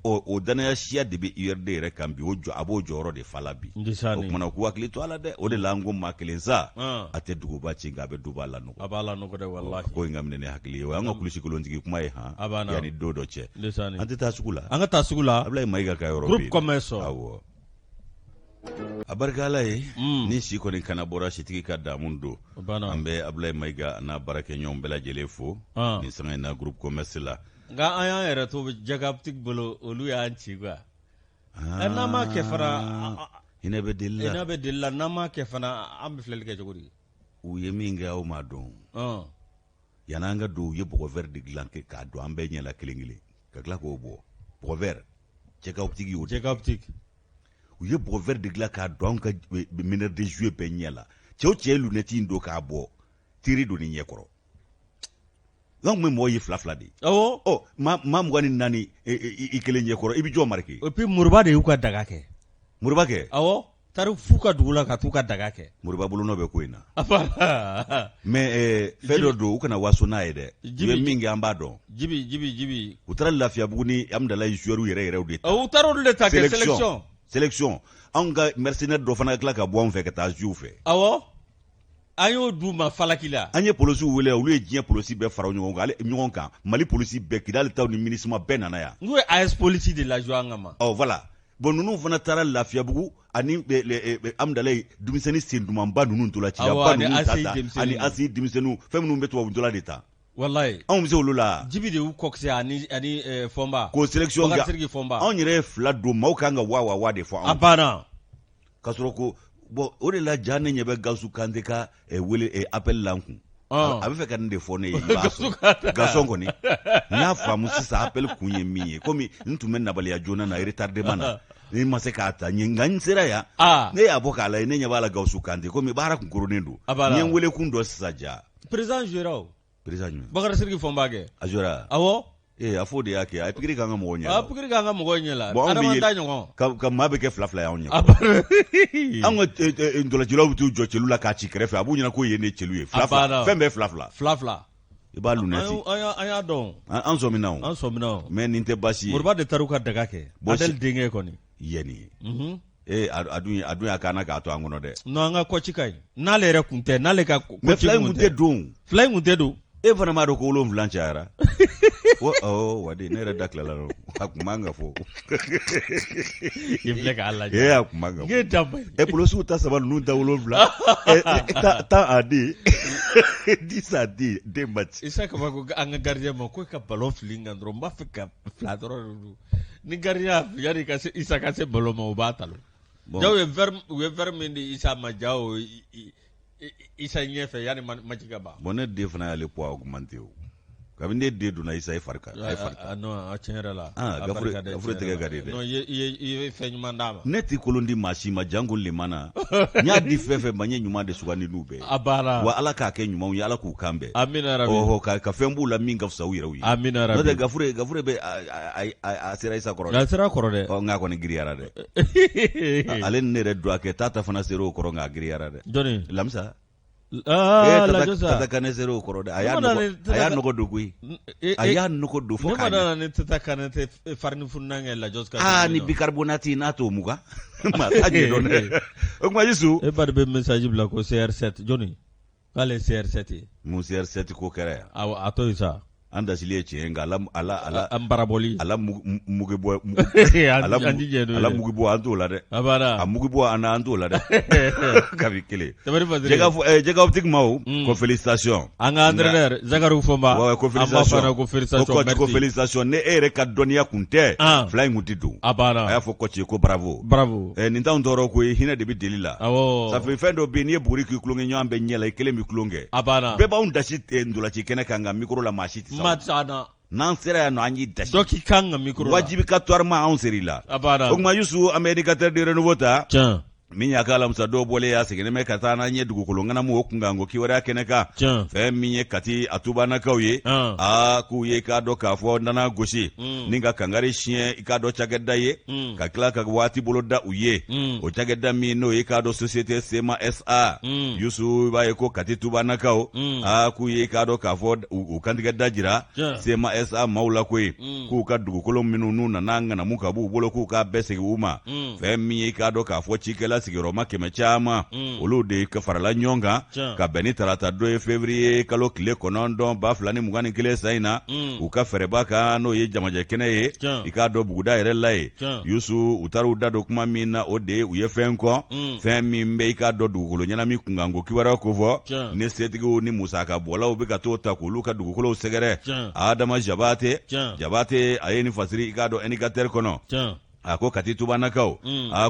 Speaker 2: o danaya siya de bɛ URD yɛrɛ kan bi a b'o jɔyɔrɔ de fa la bi o kumana k'u hakili to a la dɛ o de la an ko maa kelen sa a tɛ duguba ci nka a bɛ duba lanɔgɔ
Speaker 1: a b'a lanɔgɔ dɛ wallahi
Speaker 2: ko in ka minɛ ni hakili ye o y'an ka kulusi kolontigi kuma ye yanni don dɔ cɛ an tɛ taa sugu la
Speaker 1: an ka taa sugu la
Speaker 2: Ablaye Mayiga ka yɔrɔ
Speaker 1: groupe commerce
Speaker 2: awɔ a barika Ala ye ni si kɔni kana bɔra sitigi ka damun don an bɛ Ablaye Mayiga n'a baarakɛɲɔgɔnw bɛɛ lajɛlen fo ni sanga in na groupe commerce la
Speaker 1: nka an y'an yɛrɛ to jagabtigi bolo olu y'an ci quoi n'a ma kɛ fana
Speaker 2: hinɛ bɛ deli la
Speaker 1: n'a ma kɛ fana an bɛ filɛli kɛ cogo di
Speaker 2: u ye min kɛ aw ma dɔn yanni an ka don u ye bɔgɔ vert de dilan k'a don an bɛɛ ɲɛla kelen kelen ka tila k'o bɔ bɔgɔ vert jagabtigi y'o u ye bɔgɔ vert de dilan k'a don an ka mineur de juillet bɛɛ ɲɛ la cɛw cɛ ye lunette in don k'a bɔ tiri don ni ɲɛkɔrɔ an kun bɛ mɔgɔ ye fila de maa 24 i kelen ɲɛkɔrɔ i bɛ jɔ marqué
Speaker 1: et puis Moriba de y'u ka daga kɛ
Speaker 2: Moriba kɛ
Speaker 1: taru fuka dugula ka tuka daga kɛ
Speaker 2: Moriba bolo no be ko ina mais fedo do u kana waso na yede ye mingi amba don
Speaker 1: jibi
Speaker 2: u tara lafiya buguni amdala joueur yɛrɛ yɛrɛ de ta
Speaker 1: u taro de ta ke
Speaker 2: sélection an ka mercenaire do fana kila ka bɔ an fɛ ka taa jou fɛ
Speaker 1: awɔ an y'o du ma falakila
Speaker 2: an ye policiw wele olu ye diɲɛ police bɛɛ fara ɲɔgɔn kan Mali police bɛɛ Kidali taw ni MINUSMA bɛɛ nana yan
Speaker 1: n'o ye AS police de la joie ngama
Speaker 2: voilà bon nunu fana taara Lafiyabugu ani amdala dumisɛnni sendumanba nunu tola ci ba nunu tata ani asi dumisɛnnu fɛn minnu bɛ tubabu tola de ta
Speaker 1: wallahi
Speaker 2: anw bɛ se olu la
Speaker 1: jibi de u kokse ani Fomba
Speaker 2: ko sélection ga anw yɛrɛ fila don maaw kan ka wa de fɔ
Speaker 1: anw abana
Speaker 2: ka sɔrɔ ko bon o de la ja ne ɲɛ bɛ Gawusu Kante ka wele appel la n kun a bɛ fɛ ka nin de fɔ ne ye Gaston kɔni n y'a faamu sisan appel kun ye min ye komi n tun bɛ nabaliya joona na retardement na ni ma se k'a ta nka n sera yan ne y'a bɔ k'a lajɛ ne ɲɛ b'a la Gawusu Kante komi baara kun koronnen don n ye n wele kun dɔ sisan ja
Speaker 1: président jouera o
Speaker 2: président jumɛn
Speaker 1: Bakari Sidiki Fomba kɛ
Speaker 2: a jouera
Speaker 1: awɔ
Speaker 2: a fɔ de y'a kɛ a ye pikiri k'an ka mɔgɔw ɲɛ
Speaker 1: a pikiri k'an ka mɔgɔw ɲɛ la adama ta ɲɔgɔn
Speaker 2: ka maa bɛ kɛ fila y'anw ɲɛ an ka ndɔlɔcilaw bɛ t'u jɔ celu la k'a ci kɛrɛfɛ a b'u ɲɛna ko ye ne celu ye fila fɛn bɛɛ fila i b'a lunɛti
Speaker 1: an y'a dɔn
Speaker 2: an sɔminna mais nin tɛ baasi ye
Speaker 1: Moriba de taara u ka daga kɛ Adel denkɛ kɔni
Speaker 2: yenni a dun y'a kaana k'a to an kɔnɔ dɛ
Speaker 1: non an ka kɔci ka ɲi n'ale yɛrɛ kun tɛ n'ale ka
Speaker 2: mais fila in kun tɛ don e fana m'a dɔn ko 7 cayara wadi ne yɛrɛ da tilala a kun man ka fɔ
Speaker 1: i filɛ k'a lajɛ
Speaker 2: a kun man ka fɔ polosiw ta 3 ninnu ta 7 tan a di 10 a di den match
Speaker 1: isa kaba ko an ka gardien ma ko ka ballon fili kan dɔrɔn n b'a fɛ ka fila dɔrɔn ni gardien yani ka se isa ka se ballon ma o b'a talo jaw ye verre min di isa ma jaw isa ɲɛfɛ yani match ka ban
Speaker 2: bon ne den fana y'ale poids augmenté o kabini ne den donna isa ye farika
Speaker 1: non a tiɲɛ yɛrɛ la
Speaker 2: gafure tɛgɛ ka di dɛ
Speaker 1: non i ye fɛn ɲuman d'a ma
Speaker 2: ne tɛ kolon di maa si ma jango lemana n y'a di fɛn fɛn ma n ye ɲuman de sugandi n'u bɛɛ
Speaker 1: a baara
Speaker 2: wa ala k'a kɛ ɲumanw ye ala k'u kan bɛɛ
Speaker 1: amina rabi
Speaker 2: ka fɛn b'u la min ka fisa u yɛrɛw ye
Speaker 1: amina rabi
Speaker 2: n'o tɛ gafure bɛ a sera isa kɔrɔ
Speaker 1: dɛ a sera kɔrɔ dɛ
Speaker 2: nka kɔni giriyara dɛ ale ni ne yɛrɛ don a kɛ tata fana sera o kɔrɔ nka a giriyara dɛ
Speaker 1: jɔnni
Speaker 2: lamisa
Speaker 1: Tata
Speaker 2: Kane sera o kɔrɔ dɛ a y'a nɔgɔ don koyi a y'a nɔgɔ don fo k'a ɲɛ
Speaker 1: ne ma ni Tata Kane tɛ farini fununan kɛ Lajos ka
Speaker 2: ni bicarbonate n'a t'o mugan ma t'a ɲɛ dɔn dɛ o kuma Yisu
Speaker 1: e ba de bɛ message bila ko CR7 jɔnni k'ale CR7 ye
Speaker 2: mun CR7 ko kɛra yan
Speaker 1: awɔ a to yen sa
Speaker 2: an dasili ye tiɲɛ nka ala
Speaker 1: an barabɔli
Speaker 2: ala mugibɔ an t'o la dɛ
Speaker 1: a
Speaker 2: mugibɔ an t'o la dɛ kabi kelen jɛgɛwtigi maaw ko félicitations
Speaker 1: an ka entraîneur Zakari Fomba
Speaker 2: ko félicitations ne e yɛrɛ ka dɔnniya kun tɛ fila in kun tɛ don a y'a fɔ Kɔci ko bravo nin t'anw tɔɔrɔ ko hinɛ de bɛ deli la safi fɛn dɔ bɛ yen n'i ye buguri k'i tulon kɛ ɲɔgɔn bɛ ɲɛ la i kelen bɛ tulon kɛ bɛɛ b'anw dasi ndolaci kɛnɛ kan nka micro la maa si tɛ n'an sera yan nɔ an y'i dasi
Speaker 1: dɔ k'i kan ka micro la
Speaker 2: wajibikatoirement anw ser'i la o kuma Yusu an bɛ éducateur de renouveau ta min y'a k'a la musa dɔw bɔlen y'a seginnen bɛ ka taa n'an ye dugukolo ŋanamu o kun kan ko kiwariya kɛnɛ kan fɛn min ye Kati a tubanakaw ye k'u ye k'a dɔn k'a fɔ nana gosi ni ka kangari siɲɛ i k'a dɔn cakɛda ye ka tila ka waati bolo da u ye o cakɛda min n'o ye k'a dɔn société SEMA SA Yusu b'a ye ko Kati tubanakaw k'u ye k'a dɔn k'a fɔ u kantigɛda jira SEMA SA maaw la koyi k'u ka dugukolo minnu n'u nana ŋanamu ka b'u bolo k'u k'a bɛɛ segin u ma fɛn min ye k'a dɔn k'a fɔ cikɛla sigiyɔrɔma 100 caman olu de farala ɲɔgɔn kan ka bɛn ni tarata dɔ ye février kalo tile 9 2021 san in na u ka fɛrɛba kan n'o ye jamajɛ kɛnɛ ye i k'a dɔn buguda yɛrɛ la ye Yusu u taara u da don kuma min na o de u ye fɛn kɔ fɛn min bɛ i k'a dɔn dugukolo ɲɛnami kunkanko kibaruya ko fɔ ni setigiw ni musaka bɔlaw bɛ ka t'o ta k'olu ka dugukolow sɛgɛrɛ Adama Jabate a ye nin fasiri i k'a dɔn éducateur kɔnɔ a ko Kati tubanakaw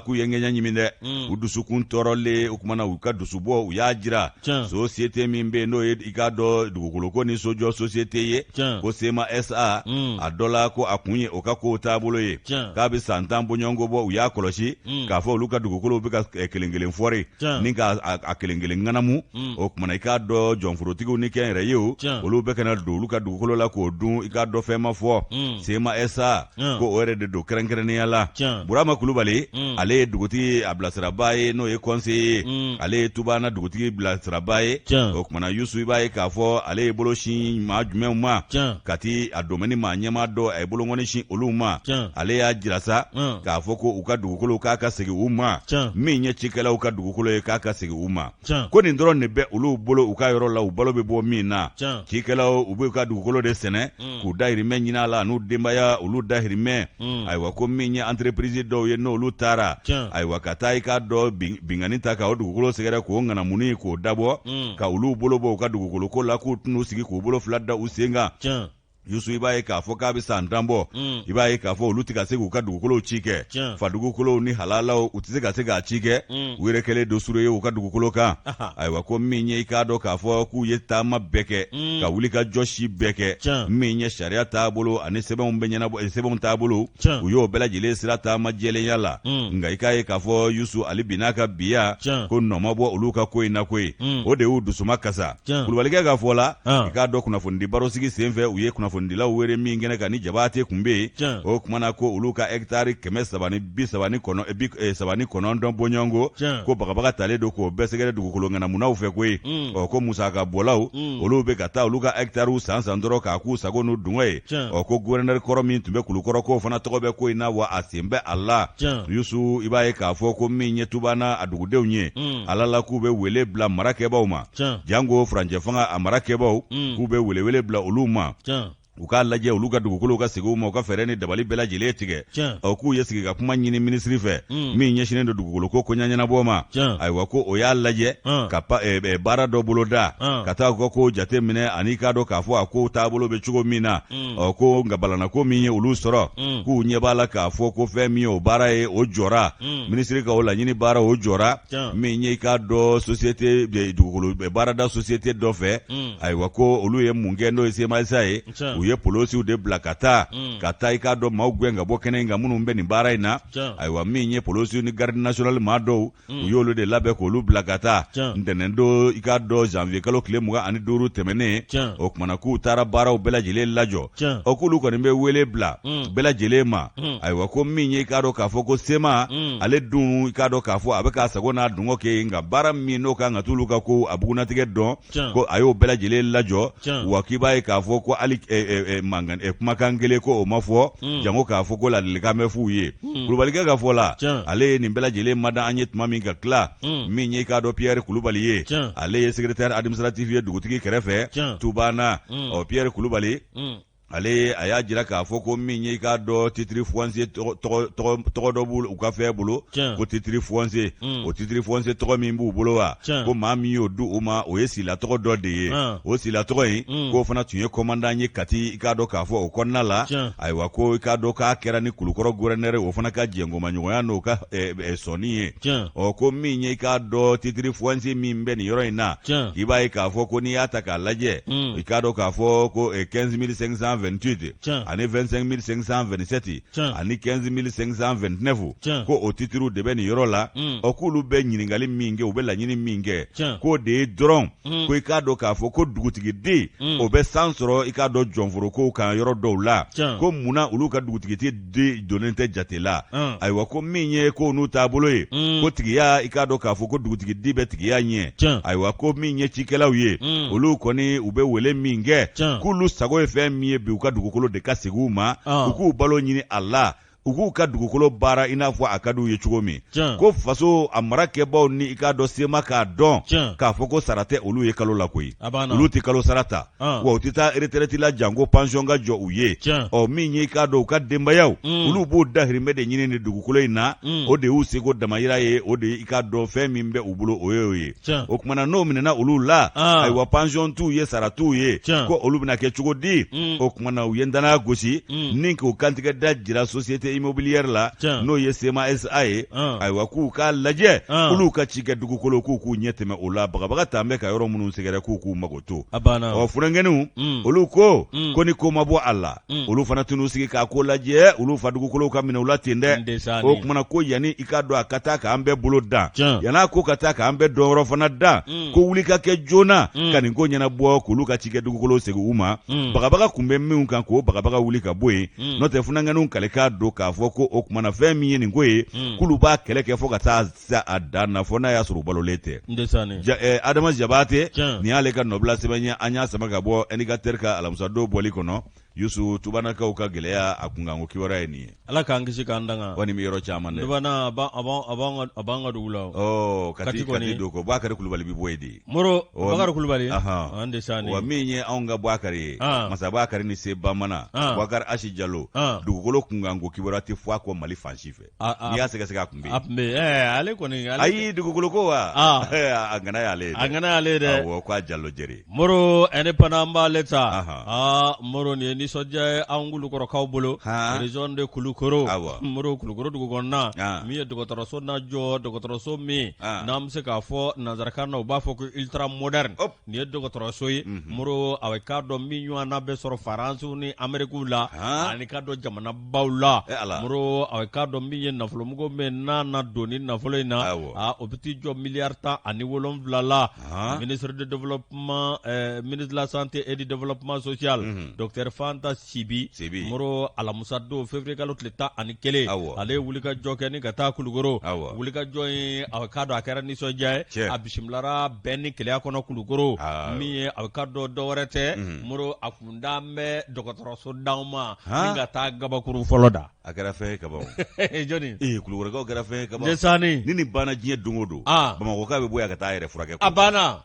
Speaker 2: k'u ye ŋɛɲɛ ɲimi dɛ u dusukun tɔɔrɔlen o kumana u ka dusubɔ u y'a jira société min bɛ n'o ye i k'a dɔn dugukoloko ni sojɔ société ye ko SEMA SA a dɔ la ko a kun ye o ka kow taabolo ye k'a bɛ san 10 bɔɲɔgɔnko bɔ u y'a kɔlɔsi k'a fɔ olu ka dugukolow bɛ ka kelen kelen fɔri ni k'a kelen kelen ŋanamu o kumana i k'a dɔn jɔnforotigiw ni kɛnyɛrɛ ye o olu bɛ kana don olu ka dugukolo la k'o dun i k'a dɔn fɛn ma fɔ SEMA SA ko o yɛrɛ de don kɛrɛnkɛrɛnnenya la la Burama Kulubali ale dugutigi a bilasiraba ye n'o ye conseiller ale Tubana dugutigi bilasiraba ye o kumana Yusu b'a ye k'a fɔ ale ye bolo sin maa jumɛnw ma kati a domaine maa ɲɛma dɔ a ye bolo ngɔni sin olu ma ale y'a jira sa k'a fɔ ko u ka dugukolo k'a ka segin u ma min ɲɛ cikɛlaw ka dugukolo ye k'a ka segin u ma ko nin dɔrɔn de bɛ olu bolo u ka yɔrɔ la u balo bɛ bɔ min na cikɛlaw u b'u ka dugukolo de sɛnɛ k'u dahirimɛ ɲini a la n'u denbaya olu dahirimɛ ayiwa ko min ye entreprise dɔw ye n'olu taara ayiwa ka taa i k'a dɔ bingani ta ka o dugukolo sɛgɛrɛ k'o ŋanamuni k'o dabɔ ka olu bolo bɔ u ka dugukolo ko la k'u tun'u sigi k'u bolo fila da u sen kan Yusu i b'a ye k'a fɔ k'a bɛ san tan bɔ i b'a ye k'a fɔ olu tɛ ka se k'u ka dugukolow ci kɛ fa dugukolow ni halalaw u tɛ se ka se k'a ci kɛ u yɛrɛ kɛlen don sure ye u ka dugukolo kan ayiwa ko min ye i k'a dɔn k'a fɔ k'u ye taama bɛɛ kɛ ka wuli ka jɔ si bɛɛ kɛ min ye sariya taabolo ani sɛbɛnw bɛ ɲɛnabɔ sɛbɛnw taabolo u y'o bɛɛ lajɛlen sira taama jɛlenya la nka i k'a ye k'a fɔ Yusu ale bi n'a ka biya ko nɔ ma bɔ olu ka ko in na koyi o de y'u dusuma kasa Kulubalikɛ ka fɔ la i k'a dɔn kunnafonidi barosigi senfɛ u ye kunnafonidilaw wele min kɛnɛ kan ni Jabate kun bɛ yen o kumana ko olu ka hectare 339 bɔ ɲɔgɔn ko bagabaga talen don k'o bɛɛ sɛgɛrɛ dugukolo ŋanamunaw fɛ koyi ko musaka bɔlaw olu bɛ ka taa olu ka hectare san dɔrɔn k'a k'u sago n'u dungɔ ye ko gouverneur kɔrɔ min tun bɛ Kulukɔrɔ k'o fana tɔgɔ bɛ ko in na wa a sen bɛ a la Yusu i b'a ye k'a fɔ ko min ye Tubana a dugudenw ye ala la k'u bɛ wele bila marakɛbaw ma jango Furancɛ Fanga a marakɛbaw k'u bɛ wele bila olu ma u k'a lajɛ olu ka dugukolo ka segin u ma u ka fɛɛrɛ ni dabali bɛɛ lajɛlen tigɛ k'u ye sigi ka kuma ɲini minisiri fɛ min ɲɛsinnen don dugukolo ko ɲɛnabɔ ma ayiwa ko o y'a lajɛ ka baara dɔ bolo da ka taa ko jate minɛ ani k'a dɔn k'a fɔ a ko taabolo bɛ cogo min na ko nka balana ko min ye olu sɔrɔ k'u ɲɛ b'a la k'a fɔ ko fɛn min ye o baara ye o jɔra minisiri ka o laɲini baara o jɔra min ye k'a dɔn société dugukolo baarada société dɔ fɛ ayiwa ko olu ye mun kɛ n'o ye SEMASA ye ye polosiw de bila ka taa i k'a dɔn maaw gɛn ka bɔ kɛnɛ in kan minnu bɛ nin baara in na ayiwa min ye polosiw ni garde nationale maa dɔw u y'olu de labɛn k'olu bila ka taa ntɛnɛndon i k'a dɔn janvier kalo tile 25 tɛmɛnen o kumana k'u taara baaraw bɛɛ lajɛlen lajɔ k'olu kɔni bɛ wele bila bɛɛ lajɛlen ma ayiwa ko min ye i k'a dɔn k'a fɔ ko SEMA ale dun i k'a dɔn k'a fɔ a bɛ k'a sago n'a dungɔ kɛ nka baara min n'o kan ka t'olu ka ko a bugunatigɛ dɔn ko a y'o bɛɛ lajɛlen lajɔ wa k'i b'a ye k'a fɔ ko hali kumakan kelen ko o ma fɔ jango k'a fɔ ko ladilikan bɛ f'u ye Kulubalikɛ ka fɔ la ale ye nin bɛɛ lajɛlen mada an ye tuma min ka tila min ye k'a dɔn Pierre Kulubali ye ale ye secrétaire administratif ye dugutigi kɛrɛfɛ Tubana Pierre Kulubali ale a y'a jira k'a fɔ ko min ye i k'a dɔn titre foncier tɔgɔ dɔ b'u ka fɛn bolo ko titre foncier o titre foncier tɔgɔ min b'u bolo wa ko maa min y'o di u ma o ye Sila tɔgɔ dɔ de ye o Sila tɔgɔ in k'o fana tun ye commandant ye Kati i k'a dɔn k'a fɔ o kɔnɔna la ayiwa ko i k'a dɔn k'a kɛra ni Kulukɔrɔ gouverneur o fana ka jɛngomaɲɔgɔnya n'o ka sɔnni ye ko min ye i k'a dɔn titre foncier min bɛ nin yɔrɔ in na i b'a ye k'a fɔ ko n'i y'a ta k'a lajɛ i k'a dɔn k'a fɔ ko 15 528 ani 25 527 ani 15 529 ko o tituru de bɛ nin yɔrɔ la k'olu bɛ ɲininkali min kɛ u bɛ laɲini min kɛ k'o de ye dɔrɔn ko i k'a dɔn k'a fɔ ko dugutigiden o bɛ san sɔrɔ i k'a dɔn jɔnforokow kan yɔrɔ dɔw la ko munna olu ka dugutigiden donnen tɛ jate la ayiwa ko min ye ko n'u taabolo ye ko tigiya i k'a dɔn k'a fɔ ko dugutigiden bɛ tigiya ɲɛ ayiwa ko min ye cikɛlaw ye olu kɔni u bɛ wele min kɛ k'olu sago ye fɛn min ye bi u ka dugukolo de ka segin u ma u k'u balo ɲini a la u k'u ka dugukolo baara i n'a fɔ a ka d'u ye cogo min ko faso a mara kɛbaw ni i k'a dɔn SEMA k'a dɔn k'a fɔ ko sara tɛ olu ye kalo la koyi olu tɛ kalo sara ta wa u tɛ taa retraite la janko pension ka jɔ u ye min ye i k'a dɔn u ka denbayaw olu b'o dahirimɛ de ɲini nin dugukolo in na o de y'u seko damayira ye o de i k'a dɔn fɛn min bɛ u bolo o ye o ye o kumana n'o minɛna olu la ayiwa pension t'u ye sara t'u ye ko olu bɛna kɛ cogo di o kumana u ye danaya gosi ni k'u kantigɛ da jira société immobilière la n'o ye SEMASA ye ayiwa k'u k'a lajɛ olu ka ci kɛ dugukolo k'u ɲɛ tɛmɛ o la bagabaga t'an bɛ ka yɔrɔ minnu sɛgɛrɛ k'u mago to furenkɛniw olu ko ni ko ma bɔ a la olu fana tun'u sigi k'a ko lajɛ olu fa dugukolo ka minɛ u la ten dɛ o kumana ko yanni i ka dɔn a ka taa k'an bɛɛ bolo dan yan'a ko ka taa k'an bɛɛ dɔn yɔrɔ fana dan ko wuli ka kɛ joona ka nin ko ɲɛnabɔ k'olu ka ci kɛ dugukolo segin u ma bagabaga kun bɛ minnu kan k'o bagabaga wuli ka bɔ yen n'o tɛ funankɛniw kale k'a don k'a k'a fɔ ko o kumana fɛn min ye nin ko ye k'olu b'a kɛlɛ kɛ fo ka taa se a dan na fo n'a y'a sɔrɔ u balolen tɛ Adama Jabate nin y'ale ka nɔbila sɛbɛn ye an y'a sama ka bɔ indicateur ka alamisadon bɔli kɔnɔ Yusu tubanakaw ka gɛlɛya a kunkanko kiwara ye nin ye
Speaker 1: Ala k'an kisi k'an danga
Speaker 2: wa nin bɛ yɔrɔ caman dɛ
Speaker 1: Tubana a b'an ka dugu la
Speaker 2: kati do ko Bakari Kulubali bi bɔ ye de
Speaker 1: Moro Bakari Kulubali an de sani
Speaker 2: wa min ye anw ka Bakari ye Masa Bakari ni se Bamana Bakari Asi Jalo dugukolo kunkanko kiwara tɛ fɔ a kɔ Mali fan si fɛ n'i y'a sɛgɛsɛgɛ a kun bɛ
Speaker 1: ale kɔni
Speaker 2: ayi dugukolo ko wa a ngana y'ale dɛ awɔ k'a Jalo jɛre
Speaker 1: Moro indépendant b'ale ta Moro ni nisɔndiya ye an Kulukɔrɔkaw bolo région de Kulukoro Moro Kulukoro dugu kɔnɔna min ye dɔgɔtɔrɔso najɔ dɔgɔtɔrɔso min n'an bɛ se k'a fɔ nanzarakan na u b'a fɔ ko ultra moderne nin ye dɔgɔtɔrɔso ye Moro a bɛ k'a dɔn min ɲɔgɔnna bɛ sɔrɔ Faransiw ni Amérikiw la ani k'a dɔn jamanabaw la Moro a bɛ k'a dɔn min ye nafolomɔgɔ min n'a na don ni nafolo in na o bɛ t'i jɔ miliyari 17 la ministre de développement ministre de la santé et du développement social Dr Fanta Sibi Moro alamusa don février kalo tile 11 ale ye wulikajɔ kɛ ni ka taa Kulukoro wulikajɔ in a bɛ k'a dɔn a kɛra nisɔndiya ye a bisimilara bɛn ni keleya kɔnɔ Kulukoro min ye a bɛ k'a dɔn dɔwɛrɛ tɛ Moro a kun d'an bɛ dɔgɔtɔrɔso d'anw ma ni ka taa gabakuru fɔlɔ da
Speaker 2: a kɛra fɛn ye kaban
Speaker 1: jɔnni
Speaker 2: Kulukorokaw kɛra fɛn ye kaban
Speaker 1: desani
Speaker 2: ni nin banna diɲɛ don o don Bamakɔka bɛ bɔ yan ka taa yɛrɛ furakɛ
Speaker 1: a banna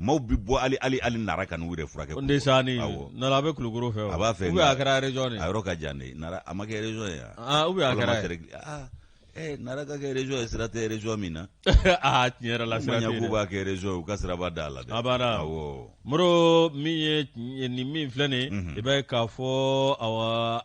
Speaker 2: maaw bi bɔ ali nara ka n'u yɛrɛ furakɛ
Speaker 1: ndesani nara a bɛ Kulukoro fɛ
Speaker 2: a b'a fɛ
Speaker 1: a kɛra région
Speaker 2: a yɔrɔ ka jan de nara a ma kɛ région ye
Speaker 1: a kɛra
Speaker 2: nara ka kɛ région ye sira tɛ région min na
Speaker 1: tiɲɛ yɛrɛ la sira tɛ
Speaker 2: k'u b'a kɛ région u ka siraba da la dɛ
Speaker 1: a banna Moro min ye nin min filɛ nin i b'a ye k'a fɔ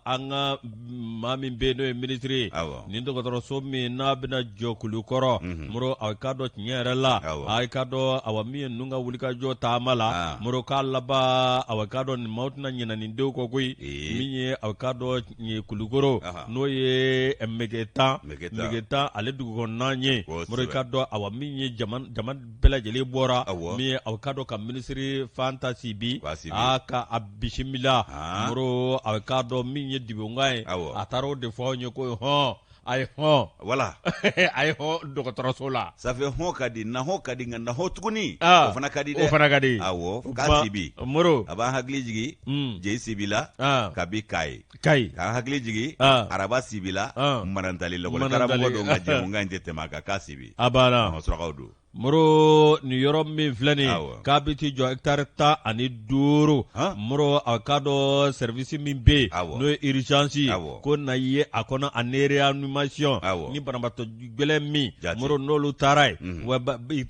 Speaker 1: an ka maa min bɛ yen n'o ye ministre ye nin dɔgɔtɔrɔso min n'a bɛna jɔ Kulukɔrɔ Moro a k'a dɔn tiɲɛ yɛrɛ la a k'a dɔn min ye ninnu ka wulikajɔ taama la Moro k'a laban a k'a dɔn nin maaw tɛna ɲinɛ nin denw kɔ koyi min ye a k'a dɔn Kulukoro n'o ye Megetan ale dugu kɔnɔna ye Moro k'a dɔn min ye jama bɛɛ lajɛlen bɔra min ye a k'a dɔn ka ministre Fanta Sibi ka a bisimila Moro a k'a dɔn min ye dibonga ye a taara o de fɔ anw ye ko a ye
Speaker 2: wala
Speaker 1: a ye dɔgɔtɔrɔso la
Speaker 2: ça fait ka di nahɔ ka di nka nahɔ tuguni o fana ka di dɛ
Speaker 1: o fana ka di
Speaker 2: k'a Sibi
Speaker 1: Moro
Speaker 2: a b'an hakili jigi Jeyi Sibi la ka bi Kayi k'an hakili jigi Araba Sibi la Marantali lakɔli karamɔgɔ dɔ nka jɛmunkan in tɛ tɛmɛ a kan k'a Sibi
Speaker 1: a banna
Speaker 2: surakaw don
Speaker 1: Moro ni yɔrɔ min filɛ nin k'a bɛ ti jɔ hectare 15 Moro a k'a dɔn service min bɛ yen n'o ye urgence ko na ye a kɔnɔ ani réanimation ni banabaatɔ gɛlɛn min Moro n'olu taara ye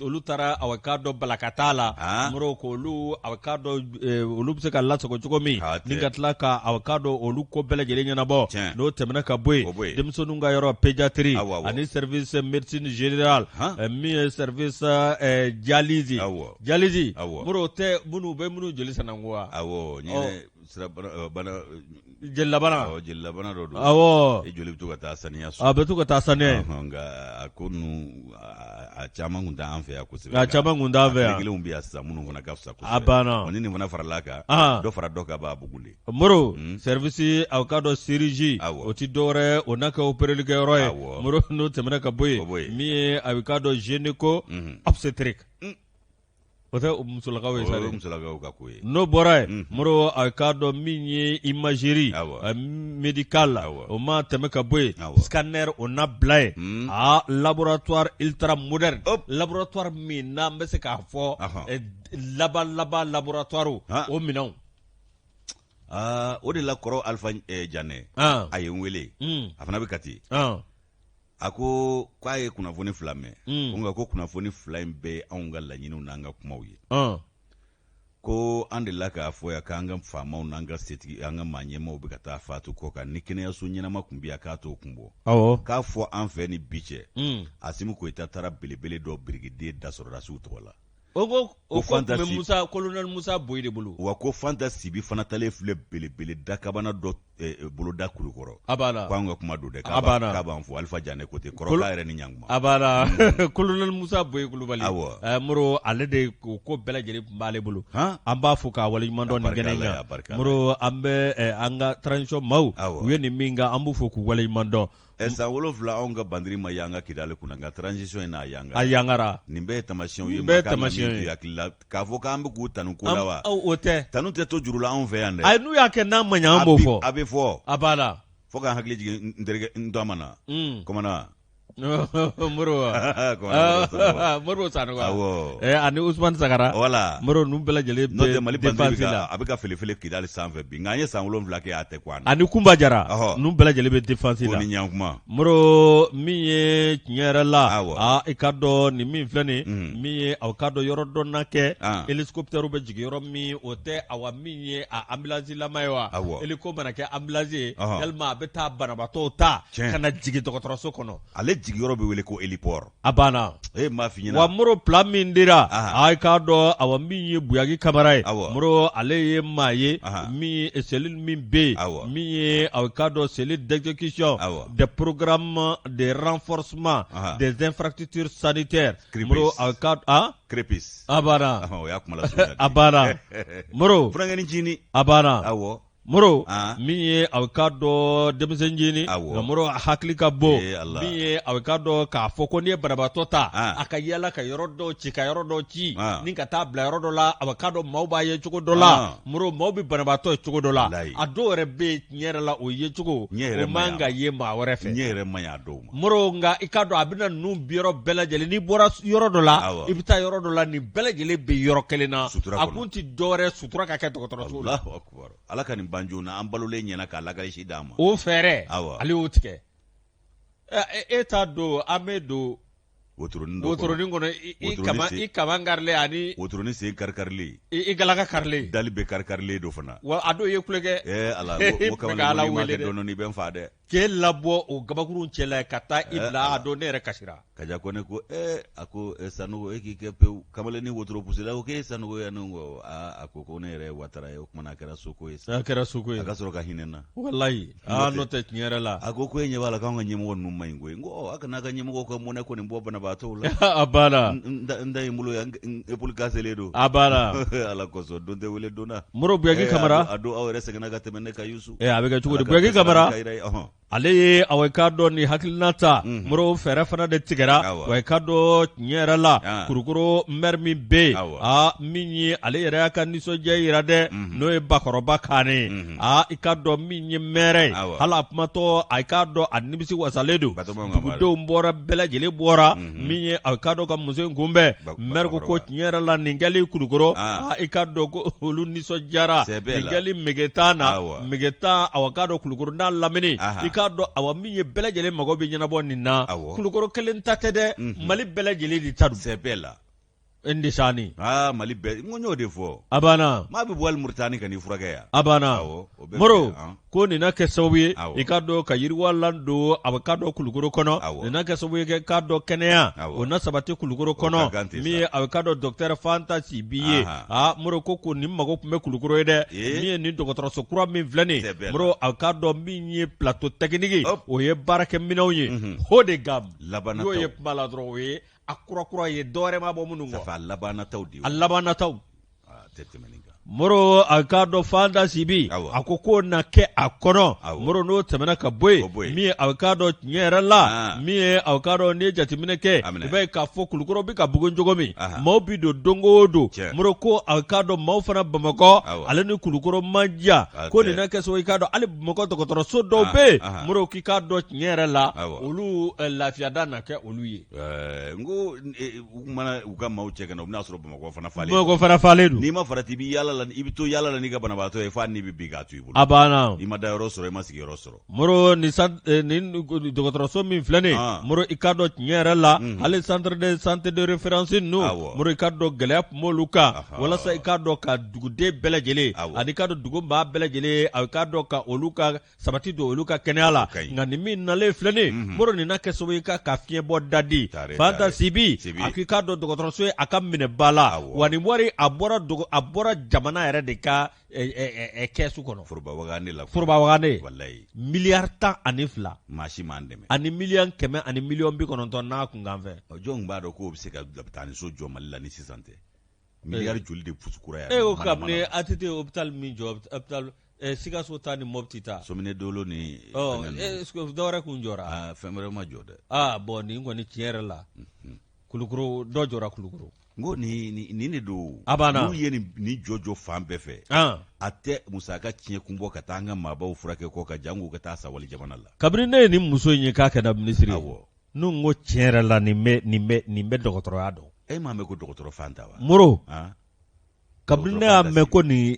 Speaker 1: olu taara a k'a dɔn balakata la Moro k'olu a k'a dɔn olu bɛ se ka lasago cogo min ni ka tila ka a k'a dɔn olu ko bɛɛ lajɛlen ɲɛnabɔ n'o tɛmɛna ka bɔ yen denmisɛnninw ka yɔrɔ pédiatrie ani service médecine générale min ye service dialyse Moro tɛ minnu bɛ minnu joli sanango wa
Speaker 2: jelilabana dɔ don joli bɛ to ka taa saniya so
Speaker 1: a bɛ to ka taa saniya
Speaker 2: nka a ko ninnu a caman kun t'an fɛ yan kosɛbɛ
Speaker 1: a caman kun t'an fɛ yan
Speaker 2: kelenw bɛ yan sisan minnu fana ka fisa kosɛbɛ
Speaker 1: a banna
Speaker 2: ni nin fana farala kan dɔ fara dɔ kan b'a bugun de
Speaker 1: Moro service a ka dɔn chirurgie o ti dɔwɛrɛ o n'a kɛ opereli kɛyɔrɔ ye Moro n'o tɛmɛna ka bɔ yen min ye a ka dɔn gynéco obstétrique o tɛ musolakaw ye sa dɛ
Speaker 2: musolakaw ka ko ye
Speaker 1: n'o bɔra yen Moro a k'a dɔn min ye imagerie médicale o ma tɛmɛ ka bɔ yen scanner o na bila yen laboratoire ultra moderne laboratoire min n'an bɛ se k'a fɔ laban laboratoire o minɛnw
Speaker 2: o de la kɔrɔ Alpha Janɛ a ye n wele a fana bɛ Kati a ko k'a ye kunnafoni fila mɛn ko nka ko kunnafoni fila in bɛɛ anw ka laɲiniw n'an ka kumaw ye ko an delila k'a fɔ yan k'an ka faamaw n'an ka setigi an ka maa ɲɛmaw bɛ ka taa faatu kɔ kan ni kɛnɛyaso ɲɛnama tun bɛ yan k'a t'o kun bɔ k'a fɔ an fɛ ni bi cɛ Asimu Koyita taara belebele dɔ birikiden da sɔrɔdasiw tɔgɔ la
Speaker 1: o fanta Musa colonel Musa Boyi de bolo
Speaker 2: wa ko fanta Sibi fana tale filɛ belebele dakabana dɔ boloda kulukɔrɔ
Speaker 1: abana
Speaker 2: ko an ka kuma do dɛ k'a b'an fɔ Alpha Janɛ côté kɔrɔka yɛrɛ ni ɲankuma
Speaker 1: abana colonel Musa Boyi Kulubali Moro ale de ko bɛɛ lajɛlen tun b'ale bolo an b'a fɔ k'a waleɲuman dɔn nin kɛnɛ in kan Moro an bɛ an ka transition maaw u ye nin min kan an b'u fɔ k'u waleɲuman dɔn
Speaker 2: san 7 anw ka bandiri ma y'an ka Kidali kunna nka transition in n'a
Speaker 1: yangara
Speaker 2: nin bɛɛ ye tamasiyɛnw ye ma kan ka min hakili la k'a fɔ k'an bɛ k'u tanu ko la wa
Speaker 1: o tɛ
Speaker 2: tanu tɛ to juru la anw fɛ yan dɛ
Speaker 1: ayi n'u y'a kɛ n'a ma ɲɛ an b'o fɔ
Speaker 2: a bɛ fɔ
Speaker 1: a b'a la
Speaker 2: fo k'an hakili jigin n terikɛ n dɔn na komana
Speaker 1: Moro Sanogo ani Usman Sagara
Speaker 2: wala
Speaker 1: Moro nu bɛɛ lajɛlen bɛ
Speaker 2: Mali bandiri a bɛ ka felefele Kidali sanfɛ bi nka an ye san 7 kɛ a tɛ ko
Speaker 1: ani Kunba Jara nu bɛɛ lajɛlen bɛ défense la
Speaker 2: ni ɲankuma
Speaker 1: Moro min ye tiɲɛ yɛrɛ la i ka dɔn nin min filɛ nin min ye aw ka dɔn yɔrɔ dɔ na kɛ hélicoptère bɛ jigin yɔrɔ min o tɛ awa min ye a ambulance lama ye wa hélico mana kɛ ambulance ye tellement a bɛ taa banabaatɔw ta ka na jigin dɔgɔtɔrɔso kɔnɔ
Speaker 2: jigi yɔrɔ bɛ wele ko héliport
Speaker 1: a banna
Speaker 2: m'a f'i ɲɛna
Speaker 1: wa Moro plan min dira a k'a dɔn awa min ye Buyaki Kamara ye Moro ale ye maa ye min cellule min bɛ yen min ye a k'a dɔn cellule d'exécution des programmes de renforcement des infrastructures sanitaires Moro a k'a
Speaker 2: Crépis
Speaker 1: a banna
Speaker 2: o y'a kuma la suguya
Speaker 1: a banna Moro
Speaker 2: furankɛni Jini
Speaker 1: a banna Moro min ye a k'a dɔn denmisɛn ɲini nka Moro hakili ka bɔ min ye a k'a dɔn k'a fɔ ko n'i ye banabaatɔ ta a ka yala ka yɔrɔ dɔw ci ka yɔrɔ dɔw ci ni ka taa bila yɔrɔ dɔ la a k'a dɔn maaw b'a ye cogo dɔ la Moro maaw bɛ banabaatɔ ye cogo dɔ la a dɔw yɛrɛ bɛ tiɲɛ yɛrɛ la o ye cogo o man ka ye maa wɛrɛ fɛ
Speaker 2: ɲɛ yɛrɛ man ɲi a dɔw ma
Speaker 1: Moro nka i k'a dɔn a bɛna ninnu bi yɔrɔ bɛɛ lajɛlen n'i bɔra yɔrɔ dɔ la i bɛ taa yɔrɔ dɔ la nin bɛɛ lajɛlen bɛ yɔrɔ kelen na a kun tɛ dɔwɛrɛ sutura ka kɛ dɔgɔtɔrɔso la
Speaker 2: Ala ka nin ban joona an balolen ɲɛna k'a lakalisi d'an ma
Speaker 1: o fɛɛrɛ ale y'o tigɛ e t'a don an bɛ don wotoronin kɔnɔ i kaman karilen ani
Speaker 2: wotoronin sen kari-karilen
Speaker 1: i galaka karilen
Speaker 2: dali bɛ kari-karilen do fana
Speaker 1: wa a don i ye kulɛkɛ
Speaker 2: Ala o kamalen ma kɛ dɔɔni bɛ n fa dɛ
Speaker 1: k'e labɔ o gabakurun cɛla ka taa i bila a don ne yɛrɛ kasira
Speaker 2: Kaja ko ne ko a ko Sanogo e k'i kɛ pewu kamalen ni wotoro pusela ko k'e Sanogo ya ne ko a ko ne yɛrɛ Watara ye o kumana a kɛra soko ye
Speaker 1: a kɛra soko ye
Speaker 2: a ka sɔrɔ ka hinɛ na
Speaker 1: wallahi n'o tɛ tiɲɛ yɛrɛ la
Speaker 2: a ko e ɲɛ b'a la k'anw ka ɲɛmɔgɔ ninnu ma ɲi koyi n ko a kana ka ɲɛmɔgɔ ka mɔnɛ ko nin bɔ banabaatɔw la
Speaker 1: a banna
Speaker 2: n da in bolo yan épaule cassée don
Speaker 1: a banna
Speaker 2: Ala kosɔn don tɛ wele donna
Speaker 1: Moro Buyaki Kamara
Speaker 2: a don aw yɛrɛ sɛgɛnna ka tɛmɛ ne ka Yusu
Speaker 1: a bɛ kɛ cogo di Buyaki Kamara ale ye a k'a dɔn ni hakilina ta Moro fɛɛrɛ fana de tigɛra wa k'a dɔn tiɲɛ yɛrɛ la Kulukoro maire min bɛ yen min ye ale yɛrɛ y'a ka nisɔndiya yira dɛ n'o ye Bakɔrɔba Kane i k'a dɔn min ye maire ye hali a kumatɔ a k'a dɔn a nimisi wasalen don dugudenw bɔra bɛɛ lajɛlen bɔra min ye a k'a dɔn ka muso in kunbɛn maire ko tiɲɛ yɛrɛ la nin kɛli Kulukoro i k'a dɔn ko olu nisɔndiyara nin kɛli Megetan na Megetan a k'a dɔn Kulukoro n'a lamini i k'a dɔn awa min ye bɛɛ lajɛlen mago bɛ ɲɛnabɔ nin na Kulukoro kelen ta tɛ dɛ Mali bɛɛ lajɛlen de ta don
Speaker 2: c'est bɛɛ la
Speaker 1: Ndisani
Speaker 2: Mali bɛɛ n ko n y'o de fɔ
Speaker 1: a banna
Speaker 2: maa bɛ bɔ hali Muritani ka n'i furakɛ yan
Speaker 1: a banna Moro ko nin na kɛ sababu ye i k'a dɔn ka yiriwalan don a k'a dɔn Kulukoro kɔnɔ nin na kɛ sababu ye k'a dɔn kɛnɛya o na sabati Kulukoro kɔnɔ min ye a k'a dɔn docteur Fanta Sibi ye Moro ko nin mago tun bɛ Kulukoro ye dɛ min ye nin dɔgɔtɔrɔso kura min filɛ nin Moro a k'a dɔn min ye plateau technique o ye baarakɛminɛnw ye haut de gamme n'o ye kuma la dɔrɔn o ye a kura ye dɔwɛrɛ ma bɔ minnu kɔ
Speaker 2: a laban nataw de
Speaker 1: a laban nataw
Speaker 2: tɛ tɛmɛ nin kan
Speaker 1: Moro a k'a dɔn Fanta Sibi a ko k'o na kɛ a kɔnɔ Moro n'o tɛmɛna ka bɔ yen min ye a k'a dɔn tiɲɛ yɛrɛ la min ye a k'a dɔn n'i ye jateminɛ kɛ i b'a ye k'a fɔ Kulukoro bɛ ka bugun cogo min maaw bi don don o don Moro ko a k'a dɔn maaw fana Bamakɔ ale ni Kulukoro man diya ko nin na kɛ so i k'a dɔn hali Bamakɔ dɔgɔtɔrɔso dɔw bɛ yen Moro k'i k'a dɔn tiɲɛ yɛrɛ la olu lafiyada na kɛ olu ye
Speaker 2: n ko u mana u ka maaw cɛ ka na u bɛna sɔrɔ Bamakɔ fana falen
Speaker 1: don n'i
Speaker 2: ma farati b'i yala to yala la ni ka banabaatɔ ye fa ni bi bi ka tu i bolo
Speaker 1: abana
Speaker 2: i ma da yɔrɔ sɔrɔ i ma sigi yɔrɔ sɔrɔ
Speaker 1: moro ni dɔgɔtɔrɔso min filɛ nin moro i ka dɔn tiɲɛ yɛrɛ la hali centre de santé de référence ninnu moro i ka dɔn gɛlɛya tun b'olu kan walasa i ka dɔn ka duguden bɛɛ lajɛlen ani ka dɔn dugu maa bɛɛ lajɛlen a ka dɔn ka olu ka sabati don olu ka kɛnɛya la nka nin min nalen filɛ nin moro nin na kɛ sababu ye ka fiɲɛ bɔ dadi Fanta Sibi a k'i ka dɔn dɔgɔtɔrɔso ye a ka minɛ ba la wa nin wari a bɔra jamana yɛrɛ de ka kɛsu kɔnɔ foroba wagane miliyari 12
Speaker 2: maa si m'an dɛmɛ
Speaker 1: ani miliyɔn 100 ani miliyɔn 90 n'a kun kan fɛ
Speaker 2: jɔn b'a dɔn k'o bɛ se ka lapitaniso jɔ Mali la ni sisan tɛ miliyari joli de puskura
Speaker 1: yan o kabini ATT hôpital min jɔ hôpital Sikaso ta ni Mopti ta
Speaker 2: Somine Dolo ni
Speaker 1: est-ce que dɔwɛrɛ kun jɔra
Speaker 2: fɛn wɛrɛ ma jɔ dɛ
Speaker 1: bon nin kɔni tiɲɛ yɛrɛ la Kulukoro dɔ jɔra Kulukoro
Speaker 2: n ko nin de don
Speaker 1: n'u
Speaker 2: ye nin jɔjɔ fan bɛɛ fɛ a tɛ musaka tiɲɛ kun bɔ ka taa an ka maabaw furakɛ kɔ ka jango ka taa sawali jamana la
Speaker 1: kabini ne ye nin muso in ye k'a kɛra minisiri n'u ko tiɲɛ yɛrɛ la nin bɛ dɔgɔtɔrɔya dɔn
Speaker 2: e m'a mɛn ko dɔgɔtɔrɔ Fanta wa
Speaker 1: Moro kabini ne y'a mɛn ko nin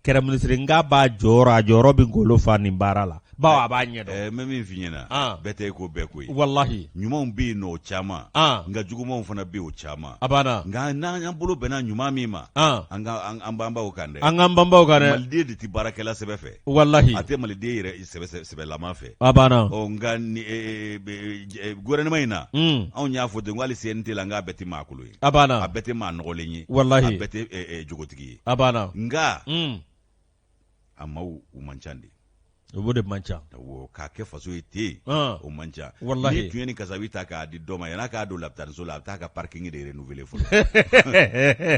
Speaker 1: kɛra minisiri n k'a b'a jɔyɔrɔ bɛ ngolo fa nin baara la bawo a b'a ɲɛ dɔn
Speaker 2: mɛ min f'i ɲɛna bɛɛ tɛ ko bɛɛ ko ye
Speaker 1: wallahi
Speaker 2: ɲumanw bɛ yen nɔ o caman nka jugumanw fana bɛ yen o caman
Speaker 1: a banna
Speaker 2: nka n'an bolo bɛnna ɲuman min ma an banbaw kan dɛ
Speaker 1: an k'an banbaw kan dɛ
Speaker 2: maliden de tɛ baarakɛla sɛbɛ fɛ
Speaker 1: wallahi
Speaker 2: a tɛ maliden yɛrɛ sɛbɛlama fɛ
Speaker 1: a banna
Speaker 2: nka gouvernement in na anw y'a fɔ ten ko hali CNT la n k'a bɛɛ tɛ maa kolo ye
Speaker 1: a banna
Speaker 2: a bɛɛ tɛ maa nɔgɔlen ye
Speaker 1: wallahi
Speaker 2: a bɛɛ tɛ jogotigi ye
Speaker 1: a banna
Speaker 2: nka a maaw u man ca de
Speaker 1: o de man ca
Speaker 2: k'a kɛ faso ye ten o man ca
Speaker 1: wallahi
Speaker 2: ni tun ye nin kasabi ta k'a di dɔ ma yan'a k'a don lapitaniso la a bɛ taa ka parking de renouveler fɔlɔ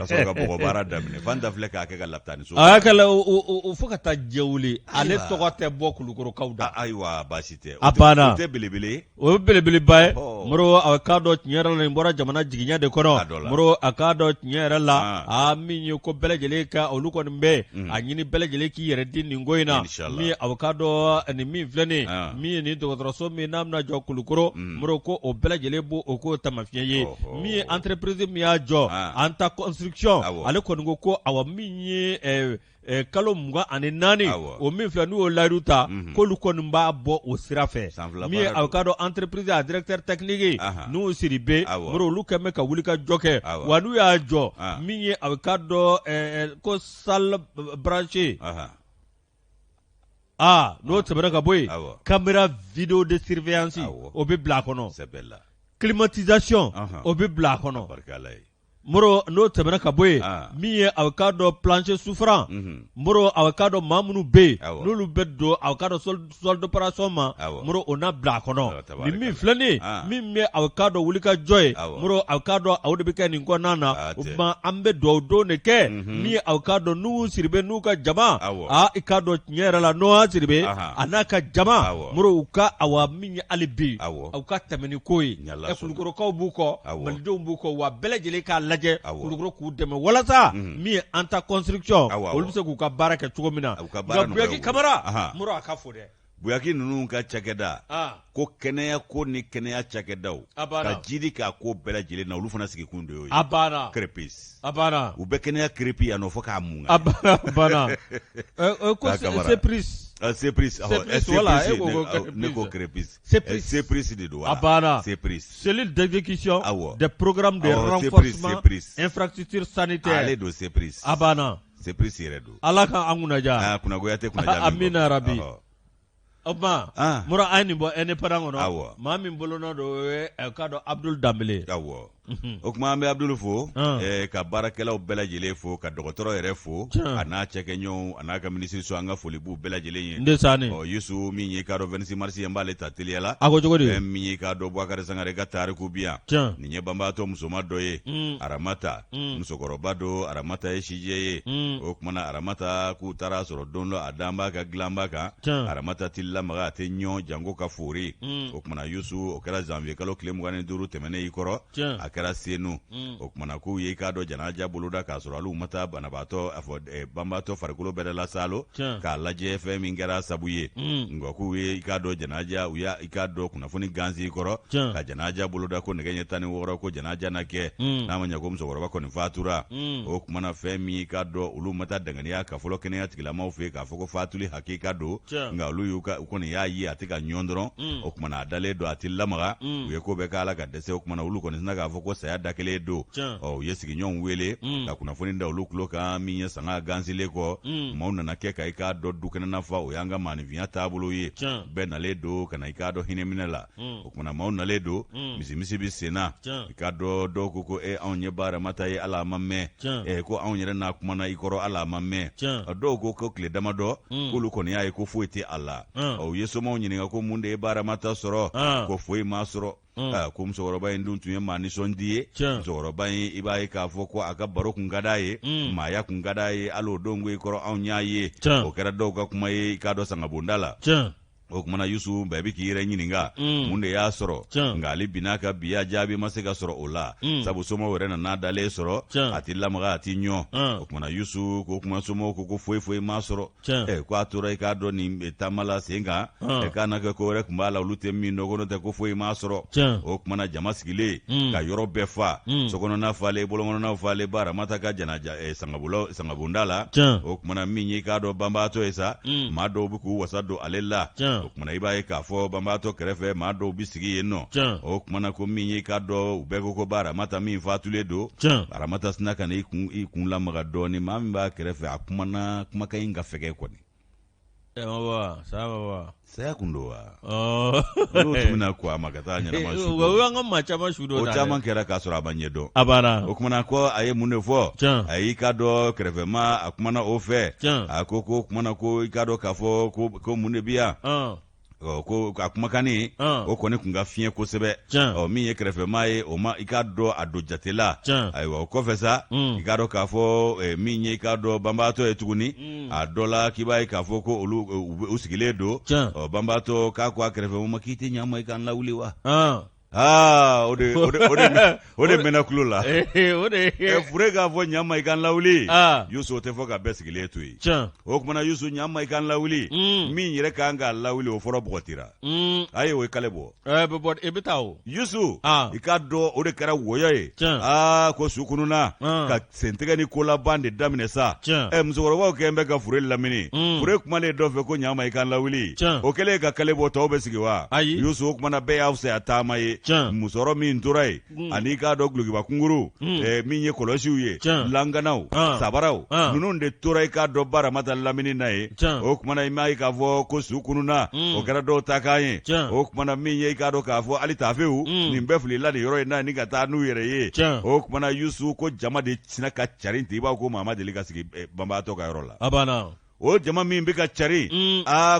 Speaker 2: ka sɔrɔ ka bɔgɔ baara daminɛ Fanta filɛ k'a kɛ ka lapitaniso
Speaker 1: a y'a kɛla o fo ka taa jɛ wuli ale tɔgɔ tɛ bɔ Kulukorokaw da
Speaker 2: ayiwa baasi tɛ
Speaker 1: a banna
Speaker 2: o tɛ belebele
Speaker 1: o ye belebeleba ye Moro a k'a dɔn tiɲɛ yɛrɛ la nin bɔra jamana jigiɲɛ de kɔnɔ Moro a k'a dɔn tiɲɛ yɛrɛ la min ye ko bɛɛ lajɛlen ka olu kɔni bɛ a ɲini bɛɛ lajɛlen k'i yɛrɛ di nin ko in na min a k'a dɔn nin min filɛ nin min ye nin dɔgɔtɔrɔso min n'a bɛna jɔ Kulukoro Moro ko o bɛɛ lajɛlen b'o o k'o tamafiɲɛ ye min ye entreprise min y'a jɔ Anta Construction ale kɔni ko awa min ye kalo 24 o min filɛ n'u y'o layidu ta k'olu kɔni b'a bɔ o sira fɛ min ye a k'a dɔn entreprise a directeur technique n'u siri be Moro olu kɛn bɛ ka wuli ka jɔ kɛ wa n'u y'a jɔ min ye a k'a dɔn ko salle branchée n'o tɛmɛna ka bɔ yen caméra vidéo de surveillance o bɛ bila a kɔnɔ climatisation o bɛ bila a kɔnɔ Moro n'o tɛmɛna ka bɔ yen min ye a k'a dɔn plancher souffrant Moro a k'a dɔn maa minnu bɛ yen n'olu bɛ don a k'a dɔn sol d'opération ma Moro o na bila a kɔnɔ nin min filɛ nin min bɛ a k'a dɔn wuli ka jɔ ye Moro a k'a dɔn aw de bɛ kɛ nin kɔnɔna na o tuma an bɛ dugawu don de kɛ min ye a k'a dɔn n'u siribe n'u ka jama i k'a dɔn tiɲɛ yɛrɛ la n'o y'a siribe a n'a ka jama Moro u ka awa min ye hali bi aw ka tɛmɛ ni ko ye Kulukorokaw b'u kɔ malidenw b'u kɔ wa bɛɛ lajɛlen k'a lajɛ Kulukoro k'u dɛmɛ walasa min ye Anta Construction olu bɛ se k'u ka baara kɛ cogo min na nka Buyaki Kamara Moro a ka fo dɛ
Speaker 2: Buyaki ninnu ka cakɛda ko kɛnɛya ko ni kɛnɛya cakɛdaw ka jidi k'a ko bɛɛ lajɛlen na olu fana sigi kun de y'o ye
Speaker 1: a banna
Speaker 2: crépis
Speaker 1: a banna
Speaker 2: u bɛ kɛnɛya crépi yan nɔ fo k'a mun
Speaker 1: a banna ko Sepris
Speaker 2: ne ko crépis Sepris de don
Speaker 1: a banna cellule d'exécution des programmes de renforcement infrastructure sanitaire
Speaker 2: ale don Sepris
Speaker 1: a banna
Speaker 2: Sepris yɛrɛ don
Speaker 1: Ala ka an kunnaja
Speaker 2: kunnagoya tɛ kunnaja
Speaker 1: amina rabi o tuma Moro a ye nin bɔ indépendant kɔnɔ maa min bolonɔ don o ye k'a dɔn Abdul Danbele
Speaker 2: o tuma an bɛ Abdul fo ka baarakɛlaw bɛɛ lajɛlen fo ka dɔgɔtɔrɔ yɛrɛ fo a n'a cɛkɛɲɔgɔnw a n'a ka minisiri so an ka foli b'u bɛɛ lajɛlen ye
Speaker 1: ndesaani
Speaker 2: Yusu min ye k'a dɔn 26 mars an b'ale ta teliya la
Speaker 1: a ko cogo di
Speaker 2: min ye k'a dɔn Bubakari Sangare ka tariku bi yan nin ye banbaatɔ musoma dɔ ye Aramata musokɔrɔba don Aramata ye sijɛ ye o kumana Aramata k'u taara sɔrɔ don dɔ a dan b'a kan dilan b'a kan Aramata tɛ lamaga a tɛ ɲɔn jango ka fori o kumana Yusu o kɛra janvier kalo tile 25 tɛmɛnen i kɔrɔ a kɛra senu o kumana k'u ye k'a dɔ janaja boloda k'a sɔrɔ hali u ma taa banabaatɔ banbaatɔ farikolo bɛɛ la salo k'a lajɛ fɛn min kɛra sabu ye nka k'u ye k'a dɔ janaja u y'a k'a dɔ kunnafoni gansi kɔrɔ ka janaja boloda ko nɛgɛ ɲɛ 16 ko janaja na kɛ n'a ma ɲɛ ko musokɔrɔba kɔni fatura o kumana fɛn min k'a dɔ olu ma taa danganiya ka fɔlɔ kɛnɛya tigilamaw fɛ k'a fɔ ko fatuli hakika don nka olu y'u kɔni y'a ye a tɛ ka ɲɔn dɔrɔn o kumana a dalen don a tɛ lamaga u ye ko bɛɛ k'a la ka dɛsɛ o kumana olu kɔni sina k'a fɔ ko saya da kelen don u ye sigiɲɔgɔnw wele ka kunnafoni da olu tulo kan min ye sanga gansilen kɔ maaw nana kɛ ka i k'a dɔ dukɛnɛna fa o y'an ka maanifinya taabolo ye bɛɛ nalen don ka na i k'a dɔ hinɛminɛ la o kumana maaw nalen don misimisi bi senna i k'a dɔ dɔw ko anw ye baaramata ye ala ma mɛn ko anw yɛrɛ n'a kumana i kɔrɔ ala ma mɛn dɔw ko tile damadɔ k'olu kɔni y'a ye ko foyi tɛ a la u ye somaw ɲininka ko mun de ye baaramata sɔrɔ ko foyi m'a sɔrɔ ko musokɔrɔba in dun tun ye maa nisɔndi ye musokɔrɔba in i b'a ye k'a fɔ ko a ka baro kun ka d'a ye maaya kun ka d'a ye hali o don ko i kɔrɔ anw y'a ye o kɛra dɔw ka kuma ye i k'a dɔn sangabonda la o kumana Yusu bɛɛ bi k'i yɛrɛ ɲininka mun de y'a sɔrɔ nka ale bin'a ka biya jaabi ma se ka sɔrɔ o la sabu somaw yɛrɛ nan'a dalen sɔrɔ a tɛ lamaga a tɛ ɲɔ o kumana Yusu ko kuma somaw ko foyi m'a sɔrɔ ko a tora i k'a dɔn nin taama la sen kan k'a na kɛ ko wɛrɛ kun b'a la olu tɛ min dɔn ko n'o tɛ ko foyi m'a sɔrɔ o kumana jama sigilen ka yɔrɔ bɛɛ fa sokɔnɔna falen bolokɔnɔnaw falen Baaramata ka janaja sangabonda la o kumana min ye k'a dɔn banbaatɔ ye sa maa dɔw bɛ k'u wasa don ale la o kumana i b'a ye k'a fɔ banbaatɔ kɛrɛfɛ maa dɔw bi sigi yen nɔ o kumana ko min ye k'a dɔn u bɛɛ ko Baaramata min fatulen don Baaramata sina ka na i kun lamaga dɔɔni maa min b'a kɛrɛfɛ a kumana kumakan in ka fɛgɛ kɔni saya kun don wa n'o tɛmɛna ko a ma ka taa ɲɛnama su
Speaker 1: o y'an ka maa caman su don
Speaker 2: o caman kɛra k'a sɔrɔ a ma ɲɛdɔn o kumana ko a ye mun de fɔ a y'i k'a dɔn kɛrɛfɛma a kumana o fɛ a ko kumana ko i k'a dɔn k'a fɔ ko mun de bi yan ko a kumakanni o kɔni kun ka fiɲɛ kosɛbɛ min ye kɛrɛfɛmaa ye o ma i k'a dɔn a don jate la ayiwa o kɔfɛ sa i k'a dɔn k'a fɔ min ye i k'a dɔn banbaatɔ ye tuguni a dɔ la k'i b'a ye k'a fɔ ko olu u sigilen don banbaatɔ k'a ko a kɛrɛfɛ ma k'i tɛ ɲɛ ma i k'an lawuli wa o de mɛnna kulo la fure k'a fɔ ɲama i kan lawuli Yusu o tɛ fɔ ka bɛɛ sigilen to yen o kumana Yusu ɲama i kan lawuli min yɛrɛ kan k'a lawuli o fɔlɔ bɔgɔtira ayi o ye kale bɔ
Speaker 1: i bɛ taa o
Speaker 2: Yusu i k'a dɔn o de kɛra wɔyɔ ye ko su kununna ka sentigɛ ni kolaban de daminɛ sa musokɔrɔbaw kɛlen bɛ ka fure lamini fure kumalen dɔ fɛ ko ɲama i kan lawuli o kɛlen ka kale bɔ tɔw bɛ sigi wa Yusu o kumana bɛɛ y'a fisaya taama ye musɔrɔ min tora ye ani k'a dɔn gulokiba kunkuru min ye kɔlɔsiw ye langanaw sabaraw ninnu de tora i k'a dɔn Baaramata lamini na ye o kumana i m'a ye k'a fɔ ko su kununna o kɛra dɔw ta k'an ye o kumana min ye i k'a dɔn k'a fɔ hali taafew nin bɛɛ filila nin yɔrɔ in na ni ka taa n'u yɛrɛ ye o kumana Yusu ko jama de sina ka carin ten i b'a ko maa ma deli ka sigi banbaatɔ ka yɔrɔ la o jama min bɛ ka cari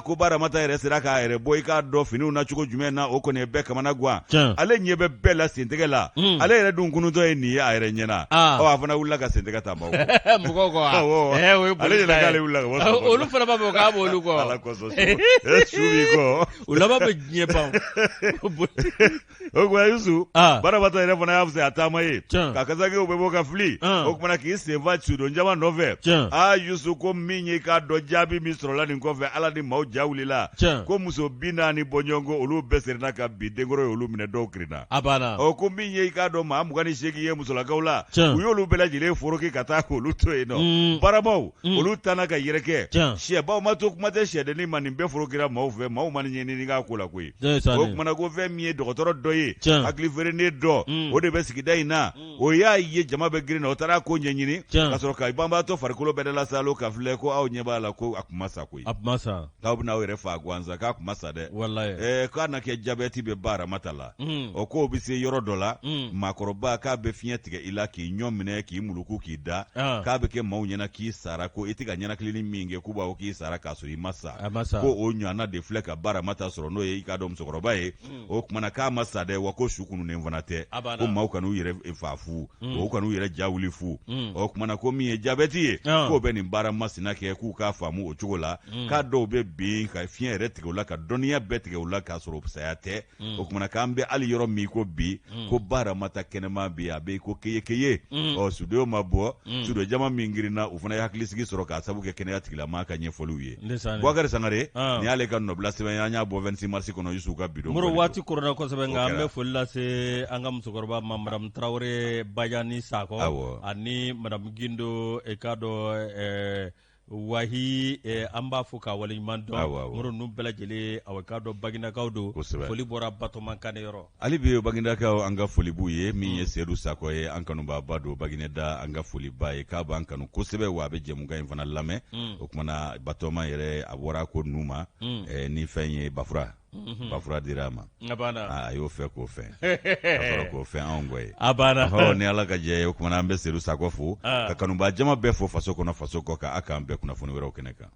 Speaker 2: ko Baaramata yɛrɛ sera k'a yɛrɛ bɔ i k'a dɔn finiw na cogo jumɛn na o kɔni ye bɛɛ kamana guwan ale ɲɛ bɛ bɛɛ la sentigɛ la ale yɛrɛ dun kununtɔ ye nin ye a yɛrɛ ɲɛna a fana wulila ka sentigɛ ta mɔgɔw ale yɛrɛ k'ale wulila ka bɔ
Speaker 1: olu fana b'a fɔ k'a b'olu kɔ
Speaker 2: ala kɔsɔn su b'i kɔ
Speaker 1: u laban bɛ diɲɛ ban
Speaker 2: o kumana Yusu Baaramata yɛrɛ fana y'a fisaya a taama ye ka kasagew bɛ bɔ ka fili o kumana k'i senfa sudon jama nɔfɛ Yusu ko min ye k'a dɔ jaabi min sɔrɔla nin kɔfɛ ala ni maaw ja wulila ko muso 40 bɔɲɔgɔnko olu bɛɛ serena ka bi denkɔrɔ ye olu minɛ dɔw kirinna ko min ye i k'a dɔn maa 28 ye musolakaw la u y'olu bɛɛ lajɛlen foroki ka taa k'olu to yen nɔ baramaw olu tana ka yɛrɛkɛ sɛbaw ma to kuma tɛ sɛdennin ma nin bɛɛ forokira maaw fɛ maaw ma ni ɲɛɲini k'a ko la koyi o kumana ko fɛn min ye dɔgɔtɔrɔ dɔ ye hakili feerenen dɔ o de bɛ sigida in na o y'a ye jama bɛ girin na o taara ko ɲɛɲini ka sɔrɔ ka banbaatɔ farikolo bɛɛ la salo ka filɛ ko aw ɲɛ b'a la ko a kuma sa koyi k'aw bɛna aw yɛrɛ fa gansan k'a kuma sa dɛ k'a na kɛ jabɛti bɛ Baaramata la o k'o bɛ se yɔrɔ dɔ la maakɔrɔba k'a bɛ fiɲɛ tigɛ i la k'i ɲɔ minɛ k'i muluku k'i da k'a bɛ kɛ maaw ɲɛna k'i sara ko i tɛ ka ɲɛnakilini min kɛ k'u b'a fɔ k'i sara k'a sɔrɔ i ma sa ko o ɲɔgɔnna de filɛ ka Baaramata sɔrɔ n'o ye i k'a dɔn musokɔrɔba ye o kumana k'a ma sa dɛ wa ko su kununnen fana tɛ ko maaw kan'u yɛrɛ fa fu o kan'u yɛrɛ ja wuli fu o kumana ko min ye jabɛti ye k'o bɛ nin baara masina kɛ k'u k'a k'a faamu o cogo la k'a dɔw bɛ bin ka fiɲɛ yɛrɛ tigɛ o la ka dɔnniya bɛɛ tigɛ o la k'a sɔrɔ saya tɛ o kumana k'an bɛ hali yɔrɔ min ko bi ko Baaramata kɛnɛma bi a bɛ ko keye studio ma bɔ studio jama min girinna o fana ye hakilisigi sɔrɔ k'a sabu kɛ kɛnɛya tigilamaa ka ɲɛfɔliw ye Boubacar Sangare ni y'ale ka nɔbila sɛbɛn an y'a bɔ 26 mars kɔnɔ Yusu ka bidon
Speaker 1: Moro waati korona kosɛbɛ nka an bɛ foli lase an ka musokɔrɔba ma Madame Traoré Badiani Sakɔ ani Madame Gindo e k'a dɔn Wahi an b'a fɔ k'a waleɲuman dɔn Moro ninnu bɛɛ lajɛlen awɔ k'a dɔn Baginakaw don foli bɔra Batoma Kane yɔrɔ
Speaker 2: hali bi Baginakaw an ka foli b'u ye min ye Seydou Sakɔ ye an kanubaaba don Bagineda an ka foli ba ye k'a b'an kanu kosɛbɛ wa a bɛ jɛmukan in fana lamɛn o kumana Batoma yɛrɛ a bɔra ko ninnu ma ni fɛn ye Bafura dira a ma a y'o fɛ k'o fɛn ka sɔrɔ k'o fɛn anw gɔ ye
Speaker 1: a banna
Speaker 2: ni Ala ka jɛ ye o kumana an bɛ Seydou Sakɔ fo ka kanuba jama bɛɛ fo faso kɔnɔ faso kɔ kan a k'an bɛɛ kunnafoni wɛrɛw kɛnɛ kan